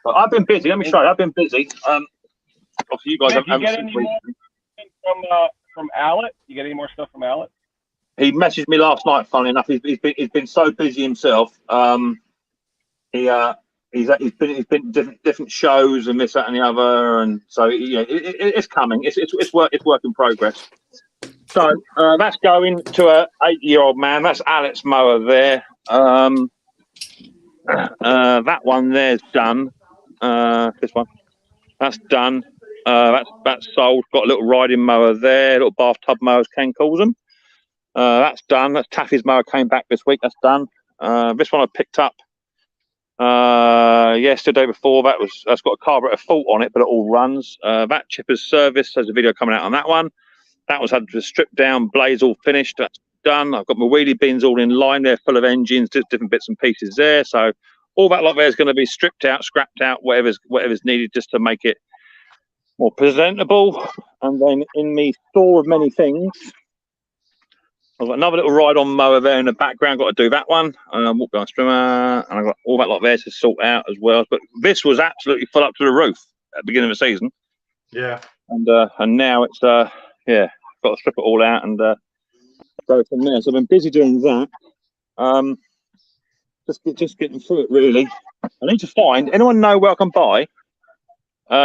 Speaker 7: But I've been busy. Let me show you. I've been busy. Obviously you guys
Speaker 1: Mick, you
Speaker 7: haven't
Speaker 1: get
Speaker 7: seen
Speaker 1: any more from Alec? You get any more stuff from Alec?
Speaker 7: He messaged me last night. Funny enough, he's been so busy himself. He's been different shows and this, that, and the other, and so it's coming. It's work in progress. So that's going to a 8-year-old man. That's Alec's mower there. That one there's done. This one, that's done. That's sold. Got a little riding mower there. Little bathtub mowers, Ken calls them. That's done. That's Taffy's mower came back this week. That's done. This one I picked up yesterday before. That's got a carburetor fault on it, but it all runs. That chipper's service. There's a video coming out on that one. That was had to strip down, blades all finished. That's done. I've got my wheelie bins all in line. They're full of engines, just different bits and pieces there. So all that lot there is going to be stripped out, scrapped out, whatever's needed just to make it more presentable. And then in the store of many things, I've got another little ride-on mower there in the background. Got to do that one. Walk down strimmer, and I've got all that lot there to sort out as well. But this was absolutely full up to the roof at the beginning of the season.
Speaker 11: Yeah.
Speaker 7: And now it's got to strip it all out and go from there. So I've been busy doing that. Just getting through it really. I need to find anyone know where I can buy.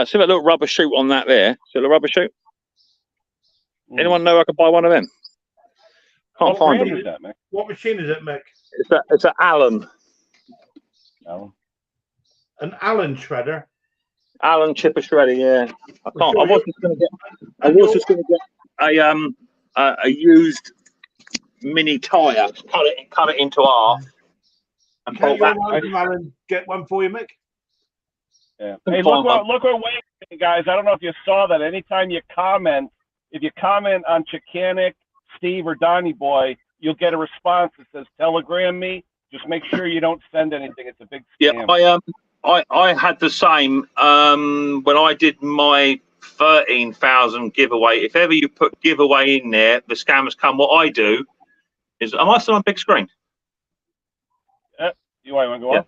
Speaker 7: See that little rubber chute on that there. See the rubber chute. Anyone know I can buy one of them? Can't find them.
Speaker 11: What machine is it, Mick?
Speaker 7: It's an Allen.
Speaker 11: An Allen shredder.
Speaker 7: Allen chipper shredder, yeah. I can't. I was just going to get a used mini tire, cut it into half, and
Speaker 11: Can
Speaker 7: bolt that.
Speaker 11: Allen get one for you, Mick?
Speaker 1: Yeah. Hey, look what Wayne's doing, guys. I don't know if you saw that. Anytime you comment, if you comment on Chicanic, Steve, or Donnie Boy, you'll get a response that says "Telegram me." Just make sure you don't send anything. It's a big scam.
Speaker 7: Yeah, I had the same when I did my 13,000 giveaway. If ever you put giveaway in there, the scammers come. What I do is, am I still on big screen?
Speaker 1: You want to go on?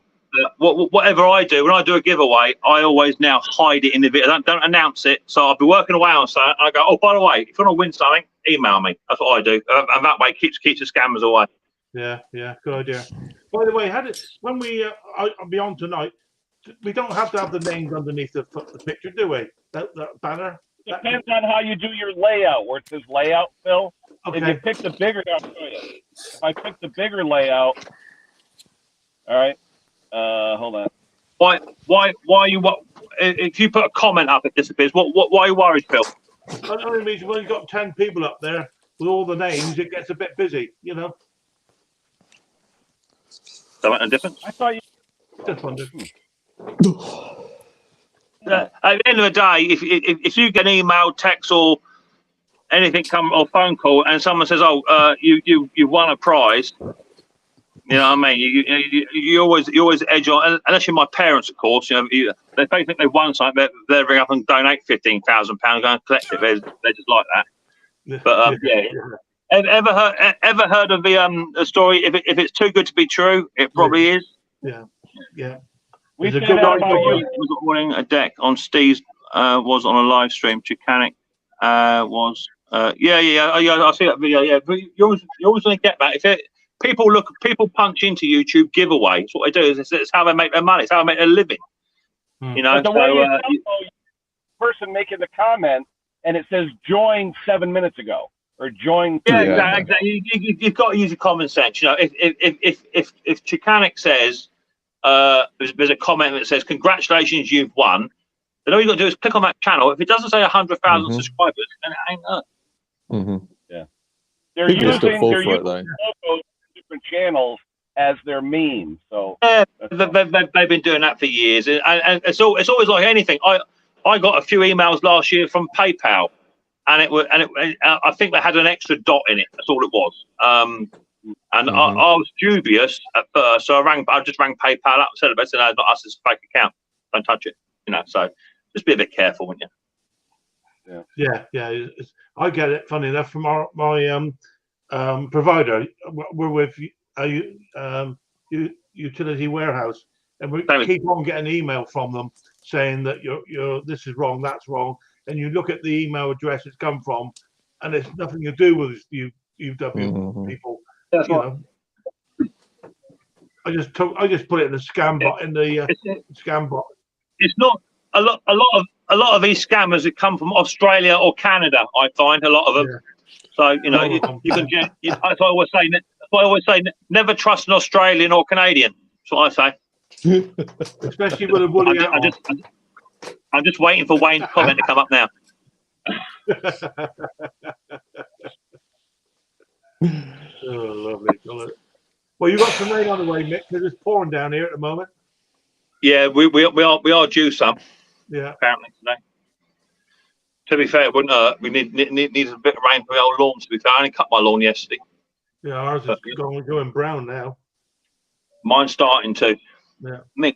Speaker 7: Whatever I do, when I do a giveaway, I always now hide it in the video. Don't announce it. So I'll be working away on something. I go, oh, by the way, if you want to win something, email me. That's what I do, and that way keeps the scammers away.
Speaker 11: Yeah, good idea. By the way, when we I'll be on tonight, we don't have to have the names underneath the picture, do we? That banner.
Speaker 1: Depends on how you do your layout. Where it says layout, Phil.
Speaker 11: Okay.
Speaker 1: If you pick the bigger, I'll show you. If I pick the bigger layout, all right. Hold on.
Speaker 7: Why you if you put a comment up, it disappears. Why are you worried, Phil?
Speaker 11: That only means when you've got 10 people up there with all the names, it gets a bit busy, you know.
Speaker 7: That make no difference.
Speaker 1: I thought you
Speaker 11: just wondered.
Speaker 7: At the end of the day, if you get an email, text, or anything or phone call, and someone says, "Oh, you won a prize," you know what I mean? You always edge on, unless you're my parents, of course. You know, if they think they won something, they'll ring up and donate £15,000, go and collect it. They're just like that. But yeah. Ever heard of the story? If it's too good to be true, it probably is.
Speaker 11: Yeah.
Speaker 7: There's a good guy winning a deck on Steve's was on a live stream. Chicanic was I see that video. Yeah, but you always want to get that. People punch into YouTube giveaway. It's what they do. It's how they make their money. It's how they make their living. You know.
Speaker 1: But the way person making the comment and it says joined 7 minutes ago. Or join.
Speaker 7: Yeah, exactly. You've got to use your common sense. You know, if Chicanic says there's a comment that says congratulations, you've won, then all you've got to do is click on that channel. If it doesn't say 100,000 subscribers, then it ain't that.
Speaker 1: Yeah, they're using logos in different channels as their meme. So
Speaker 7: yeah, they've been doing that for years, and it's always like anything. I got a few emails last year from PayPal. And I think they had an extra dot in it. That's all it was. I was dubious at first, so I just rang PayPal up, said it's not us, it's a fake account. don't touch it. You know, so just be a bit careful, wouldn't you?
Speaker 11: Yeah. I get it. Funny enough, from my provider, we're with utility warehouse, and we keep on getting email from them saying that you're this is wrong, that's wrong, and you look at the email address it's come from, and it's nothing to do with UW people.
Speaker 7: That's
Speaker 11: you
Speaker 7: right.
Speaker 11: know. I just put it in the scam bot scam bot.
Speaker 7: It's not a lot of these scammers that come from Australia or Canada. I find a lot of them.
Speaker 11: Yeah.
Speaker 7: So you know, you can. That's what I always say. Never trust an Australian or Canadian. That's what I say.
Speaker 11: Especially with a woolly hat on.
Speaker 7: I'm just waiting for Wayne's comment to come up now.
Speaker 11: Oh, lovely. Well, you got some rain on the way, Mick, because it's pouring down here at the moment.
Speaker 7: Yeah, we are due some.
Speaker 11: Yeah.
Speaker 7: Apparently today. To be fair, it wouldn't hurt. We need a bit of rain for the old lawn. To be fair, I only cut my lawn yesterday.
Speaker 11: Yeah, ours is going brown now.
Speaker 7: Mine's starting to.
Speaker 11: Yeah.
Speaker 7: Mick,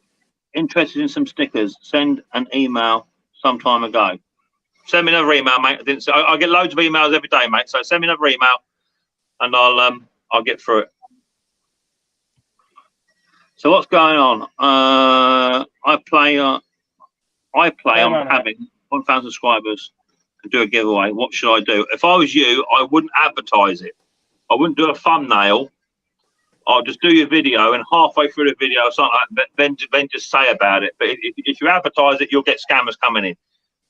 Speaker 7: interested in some stickers? Send an email some time ago. Send me another email, mate. I get loads of emails every day, mate. So send me another email, and I'll get through it. So what's going on? I play on having 1,000 subscribers and do a giveaway. What should I do? If I was you, I wouldn't advertise it. I wouldn't do a thumbnail. I'll just do your video, and halfway through the video, or something like that, then just say about it. But if you advertise it, you'll get scammers coming in.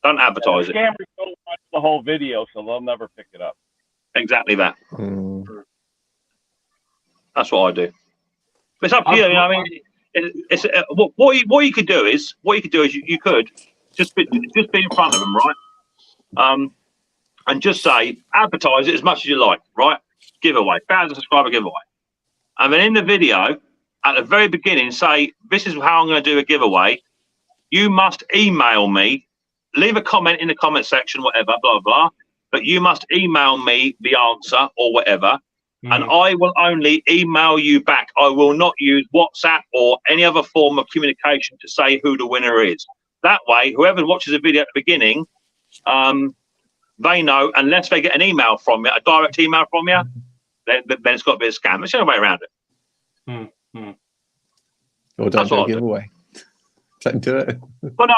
Speaker 7: Don't advertise it.
Speaker 1: Scammers don't watch the whole video, so they'll never pick it up.
Speaker 7: Exactly that. That's what I do. It's up to you. I mean, it's what you could do is you could just be in front of them, right? And just say, advertise it as much as you like, right? Giveaway, 1,000 subscriber giveaway, and then in the video at the very beginning say, this is how I'm going to do a giveaway. You must email me, leave a comment in the comment section, whatever, blah blah. But you must email me the answer or whatever. And I will only email you back. I will not use WhatsApp or any other form of communication to say who the winner is. That way, whoever watches the video at the beginning, they know, unless they get an email from you, a direct email from you, then it's got to be a scam. There's no way around it.
Speaker 4: Or don't do a giveaway. Don't do it.
Speaker 7: But no,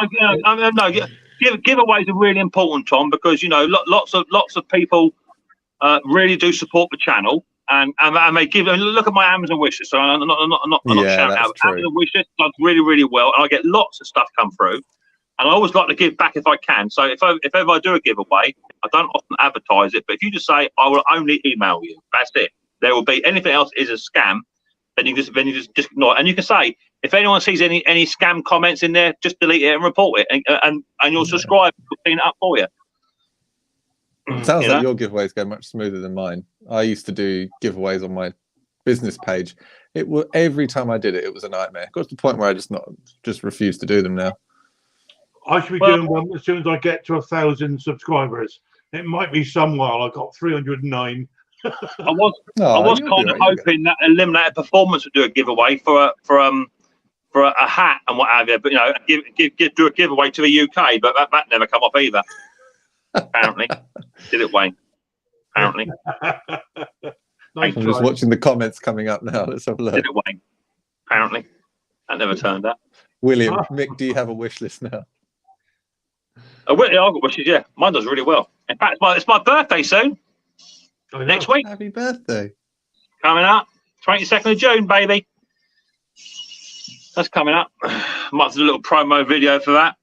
Speaker 7: giveaways are really important, Tom, because you know lots of people really do support the channel. And they give. Look at my Amazon wish list. So I'm not shouting out. Amazon wish list does really well, and I get lots of stuff come through. And I always like to give back if I can. So if ever I do a giveaway, I don't often advertise it. But if you just say I will only email you, that's it. There will be anything else is a scam. Then you just ignore it. And you can say if anyone sees any scam comments in there, just delete it and report it, and you'll subscribe. We'll clean it up for you.
Speaker 4: Sounds like your giveaways go much smoother than mine. I used to do giveaways on my business page. It was every time I did it, it was a nightmare. It got to the point where I just refused to do them now.
Speaker 11: I should be doing one as soon as I get to 1,000 subscribers. It might be some while. I got 309.
Speaker 7: I was kind of hoping that Eliminated Performance would do a giveaway for a hat and what have you, but you know, do a giveaway to the UK, but that never come off either. Apparently, did it, Wayne? Apparently.
Speaker 4: I'm just watching the comments coming up now. Let's have a look.
Speaker 7: Did it, Wayne? Apparently, that never turned up.
Speaker 4: William, Mick, do you have a wish list now?
Speaker 7: I've got wishes. Yeah, mine does really well. In fact, it's my birthday soon. Next week.
Speaker 4: Happy birthday!
Speaker 7: Coming up, 22nd of June, baby. That's coming up. Might do a little promo video for that.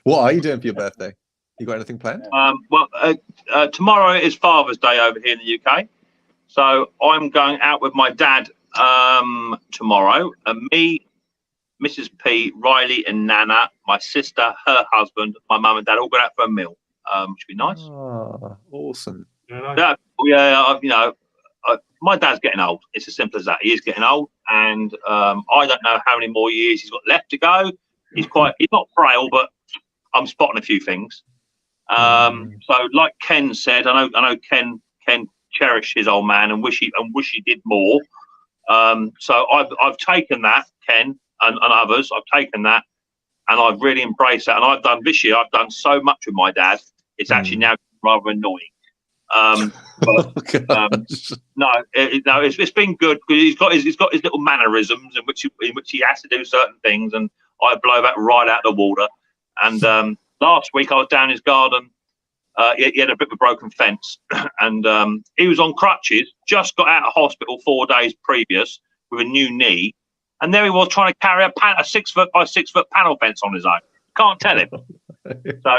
Speaker 4: What are you doing for your birthday? You got anything planned?
Speaker 7: Tomorrow is Father's Day over here in the UK, so I'm going out with my dad tomorrow. Me, Mrs. P, Riley, and Nana, my sister, her husband, my mum and dad all going out for a meal, which would be nice.
Speaker 4: Oh, awesome!
Speaker 7: My dad's getting old. It's as simple as that. He is getting old, and I don't know how many more years he's got left to go. He's not frail, but I'm spotting a few things. So, like Ken said, I know Ken cherished his old man and wish he did more. So I've taken that, Ken, and others. I've taken that, and I've really embraced that. And I've done this year. I've done so much with my dad. It's actually now rather annoying. No, it's been good because he's got his little mannerisms in which he has to do certain things, and I blow that right out the water. And last week I was down his garden. He had a bit of a broken fence, and he was on crutches. Just got out of hospital 4 days previous with a new knee, and there he was trying to carry a 6 foot by 6 foot panel fence on his own. Can't tell him. So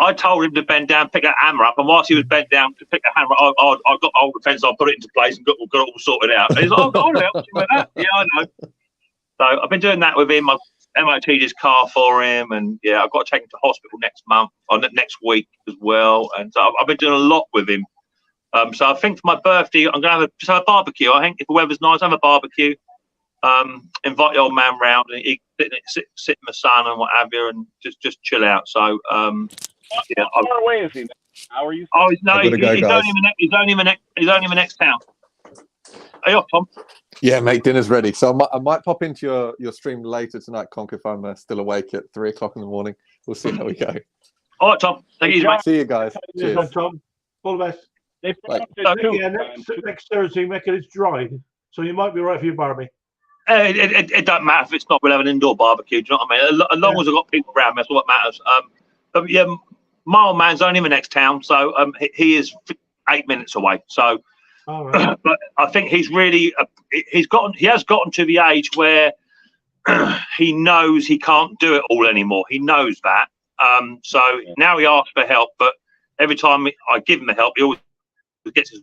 Speaker 7: I told him to bend down, pick a hammer up, and whilst he was bent down to pick a hammer up, I got hold of the fence, I put it into place, and got it all sorted out. And he's like, I'll help you with that. Yeah, I know. So I've been doing that with him. I've MOT'd his car for him, and I've got to take him to hospital next month or next week as well. And so I've been doing a lot with him. So I think for my birthday, I'm going to just have a barbecue. I think if the weather's nice, have a barbecue. Invite the old man round, and he sit in the sun and what have you, and just chill out. So
Speaker 1: how far away is he? How are you?
Speaker 7: Oh no, he's only in the next town. Are you off, Tom?
Speaker 4: Yeah, mate, dinner's ready. So I might pop into your stream later tonight, Conk, if I'm still awake at 3 o'clock in the morning. We'll see how we go.
Speaker 7: All right, Tom. Thank you, mate.
Speaker 4: See you guys. Cheers.
Speaker 11: Tom. All the best.
Speaker 4: Bye.
Speaker 11: Next Thursday, Michael, it's dry, so you might be right for your barbie.
Speaker 7: It don't matter if it's not. We'll have an indoor barbecue. Do you know what I mean? As long as I've got people around, that's what matters. But yeah, my old man's only in the next town, so he is 8 minutes away. So,
Speaker 11: right.
Speaker 7: But I think he's really he has gotten to the age where he knows he can't do it all anymore. He knows that. So now he asks for help, but every time I give him the help, he always gets his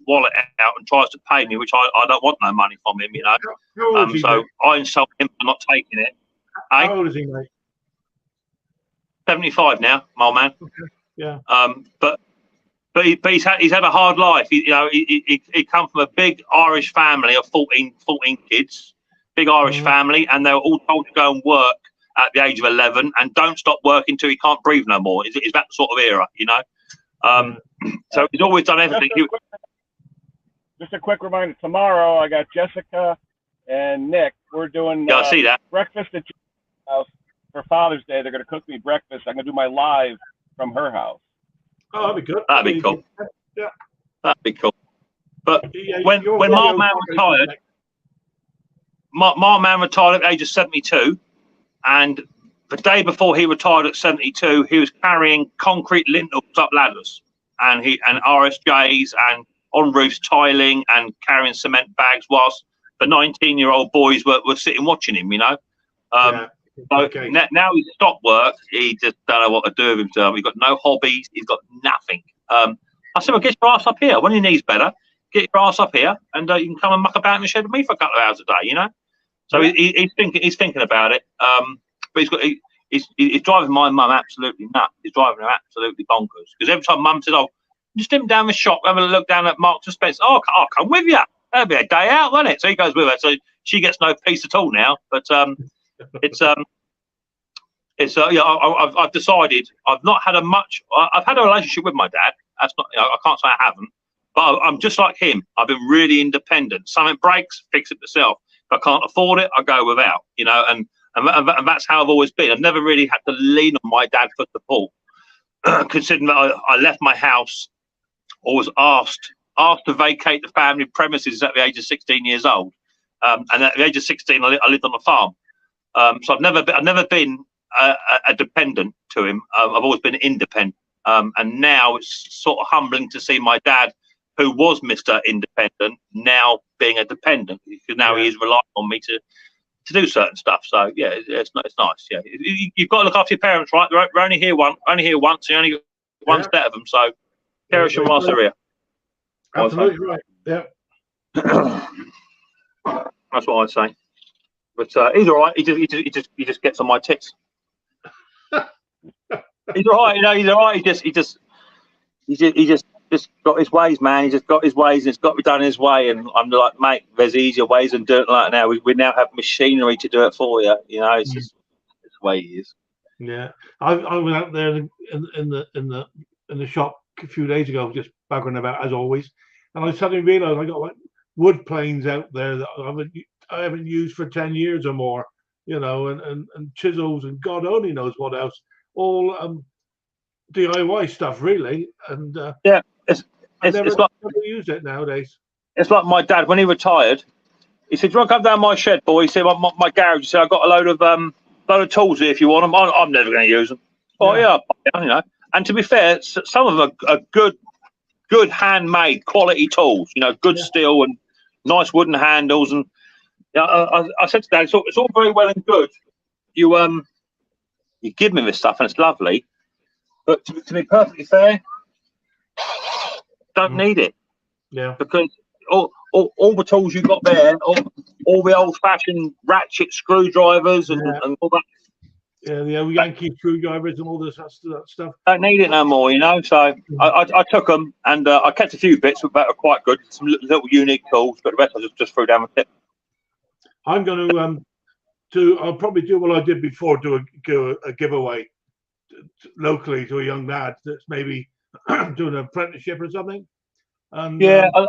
Speaker 7: wallet out and tries to pay me, which I don't want no money from him, you know. So I insult him for not taking it.
Speaker 11: How old is he, mate?
Speaker 7: 75 now, my old man.
Speaker 11: Okay. Yeah.
Speaker 7: But he's had a hard life. He come from a big Irish family of 14 kids, big Irish family, and they were all told to go and work at the age of 11 and don't stop working until he can't breathe no more. Is that sort of era, you know? So he's always done everything.
Speaker 1: Just a quick reminder, tomorrow I got Jessica and Nick. We're doing
Speaker 7: I see that.
Speaker 1: breakfast at your house for Father's Day. They're going to cook me breakfast. I'm going to do my live from her house.
Speaker 11: Oh, that'd be good.
Speaker 7: That'd be cool.
Speaker 11: Yeah.
Speaker 7: That'd be cool. But when my man retired, my man retired at the age of 72, and the day before he retired at 72, he was carrying concrete lintels up ladders, and RSJs and on roofs tiling and carrying cement bags, whilst the 19-year-old boys were sitting watching him, you know. So now he's stopped work. He just don't know what to do with himself. He's got no hobbies. He's got nothing. I said, well, get your ass up here. When your knee's better, get your ass up here, and you can come and muck about in the shed with me for a couple of hours a day, you know. So he's thinking about it. But he's driving my mum absolutely nuts. He's driving her absolutely bonkers, because every time mum says, "Oh, just him down the shop, have a look down at Marks and Spencer." "Oh, I'll come with you. That'll be a day out, won't it?" So he goes with her. So she gets no peace at all now. But I've decided I've not had I've had a relationship with my dad. That's not, I can't say I haven't, but I'm just like him. I've been really independent. Something breaks, fix it myself. If I can't afford it, I go without, you know, and that's how I've always been. I've never really had to lean on my dad for support, considering that I left my house, or was asked to vacate the family premises at the age of 16 years old. And at the age of 16, I lived on a farm. So I've never been a dependent to him. I've always been independent. And now it's sort of humbling to see my dad, who was Mr. Independent, now being a dependent, because now he is relying on me to do certain stuff. So yeah, it's nice. Yeah, you've got to look after your parents, right? They're only here once. You only get one set of them. So cherish them whilst they're here.
Speaker 11: Absolutely right. Yeah.
Speaker 7: That's what I'd say. But he's all right. He just gets on my tits. He's all right. You know, he's all right. He just got his ways, man. He just got his ways, and it's got to be done his way. And I'm like, mate, there's easier ways than doing it like now. We now have machinery to do it for you. You know, it's just it's the way he is.
Speaker 11: Yeah, I went out there in the shop a few days ago, just buggering about as always, and I suddenly realised I got like wood planes out there that I haven't used for 10 years or more, and chisels and God only knows what else. All DIY stuff, really. And
Speaker 7: Yeah,
Speaker 11: I never
Speaker 7: it's like
Speaker 11: use it nowadays.
Speaker 7: it's like my dad when he retired. He said, "Do you want to come down my shed, boy?" He said, "My garage." He said, "I've got a load of tools here if you want them. I'm never going to use them." Oh yeah, And to be fair, some of them are good handmade quality tools. Good steel and nice wooden handles. And I said to Dad, it's all very well and good. You give me this stuff and it's lovely, but to be perfectly fair, don't need it.
Speaker 11: Yeah.
Speaker 7: Because all the tools you got there, all the old-fashioned ratchet screwdrivers and all that.
Speaker 11: Yeah, the old Yankee screwdrivers and all this that stuff.
Speaker 7: Don't need it no more, So I took them and I kept a few bits that are quite good, some little unique tools, but the rest I just threw down the tip.
Speaker 11: I'm going to I'll probably do what I did before, do a giveaway locally to a young lad that's maybe doing an apprenticeship or something. And
Speaker 7: yeah, a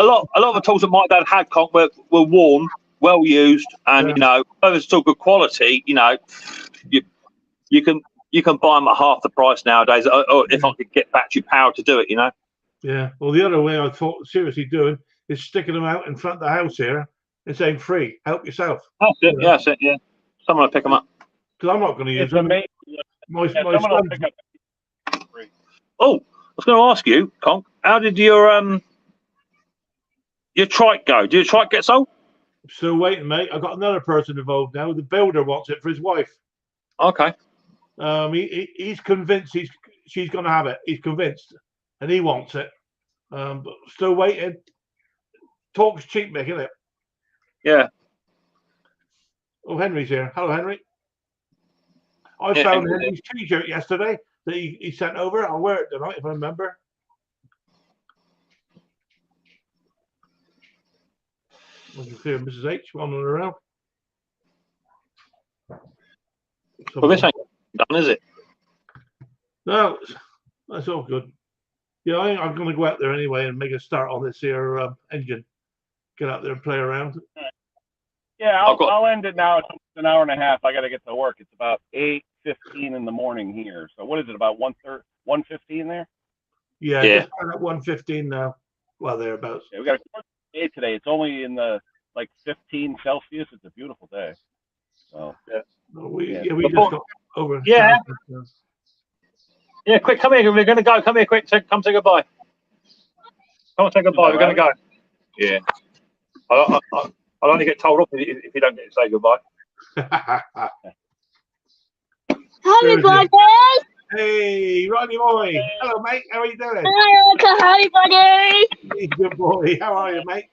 Speaker 7: lot of the tools that my dad had were worn, well used, and though they're still good quality, you can buy them at half the price nowadays. Or if I could get battery power to do it,
Speaker 11: Yeah. Well, the other way I thought seriously doing is sticking them out in front of the house here and saying free, help yourself.
Speaker 7: That's it. Yeah, that's it. Yeah. Someone will pick them up.
Speaker 11: Because I'm not going to use them. My son.
Speaker 7: Oh, I was going to ask you, Conk, how did your trike go? Did your trike get sold?
Speaker 11: Still waiting, mate. I've got another person involved now. The builder wants it for his wife.
Speaker 7: Okay.
Speaker 11: He's convinced she's going to have it. He's convinced, and he wants it. But still waiting. Talk's cheap, Mick, isn't it?
Speaker 7: Yeah.
Speaker 11: Oh, Henry's here. Hello, Henry. I found Henry's T-shirt yesterday that he sent over. I'll wear it tonight if I remember. I can hear Mrs. H wandering around.
Speaker 7: Well, this ain't done, is it?
Speaker 11: No, that's all good. Yeah, I'm going to go out there anyway and make a start on this here engine. Get out there and play around.
Speaker 1: Yeah, I'll end it now. It's an hour and a half. I got to get to work. It's about 8:15 in the morning here. So what is it, about 1:15 there?
Speaker 11: Yeah. Just at 1:15 now. Well, thereabouts.
Speaker 1: Yeah, we got a day today. It's only in the 15 Celsius. It's a beautiful day. So
Speaker 11: we just got over.
Speaker 7: Yeah. Yeah, quick, come here. We're going to go. Come here, quick. Come say goodbye. Come on, say goodbye. We're going to go. Yeah. I'll only get told off if you don't get to say goodbye.
Speaker 13: Hi, buddy.
Speaker 11: Hey, Ronnie boy. Hello, mate. How are you doing?
Speaker 13: Hi, buddy.
Speaker 11: Good boy. How are you, mate?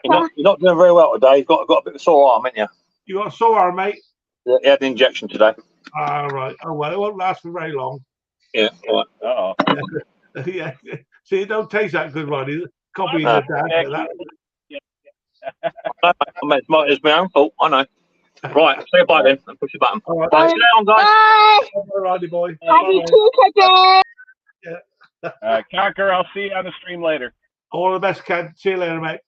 Speaker 7: You're not doing very well today. You've got a bit of a sore arm, haven't you?
Speaker 11: You got a sore arm, mate?
Speaker 7: Yeah, you had an injection today.
Speaker 11: All right. Oh, well, it won't last for very long.
Speaker 7: Yeah. Right.
Speaker 1: Uh-oh.
Speaker 11: Yeah. See, it don't taste that good, Ronnie. Copying your dad.
Speaker 7: It's my own fault. I know. Right. Say goodbye then and push the button.
Speaker 11: All right.
Speaker 7: Bye. Sit down, guys.
Speaker 11: Bye, Ronnie boy.
Speaker 13: Happy Tuesday.
Speaker 11: Yeah.
Speaker 1: Conquer, I'll see you on the stream later.
Speaker 11: All the best, Ken. See you later, mate.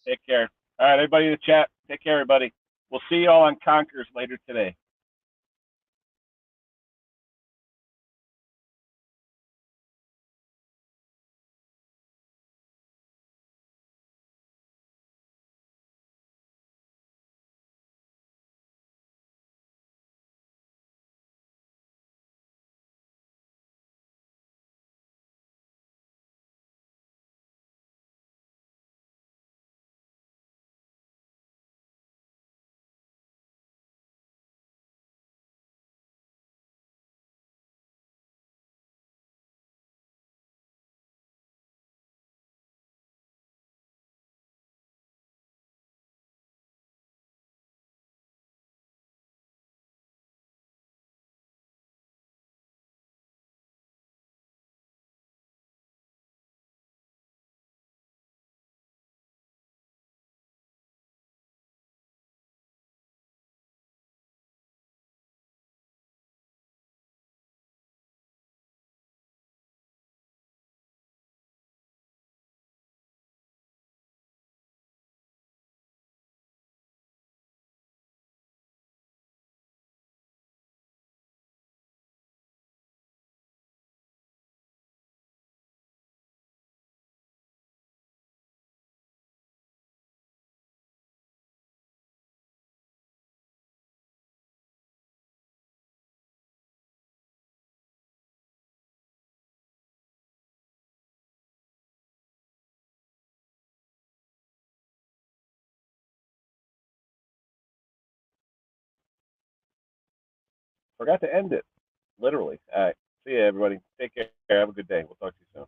Speaker 1: Take care. All right, everybody in the chat, take care, everybody. We'll see you all on Conquers later today. Forgot to end it. Literally. All right. See you, everybody. Take care. Have a good day. We'll talk to you soon.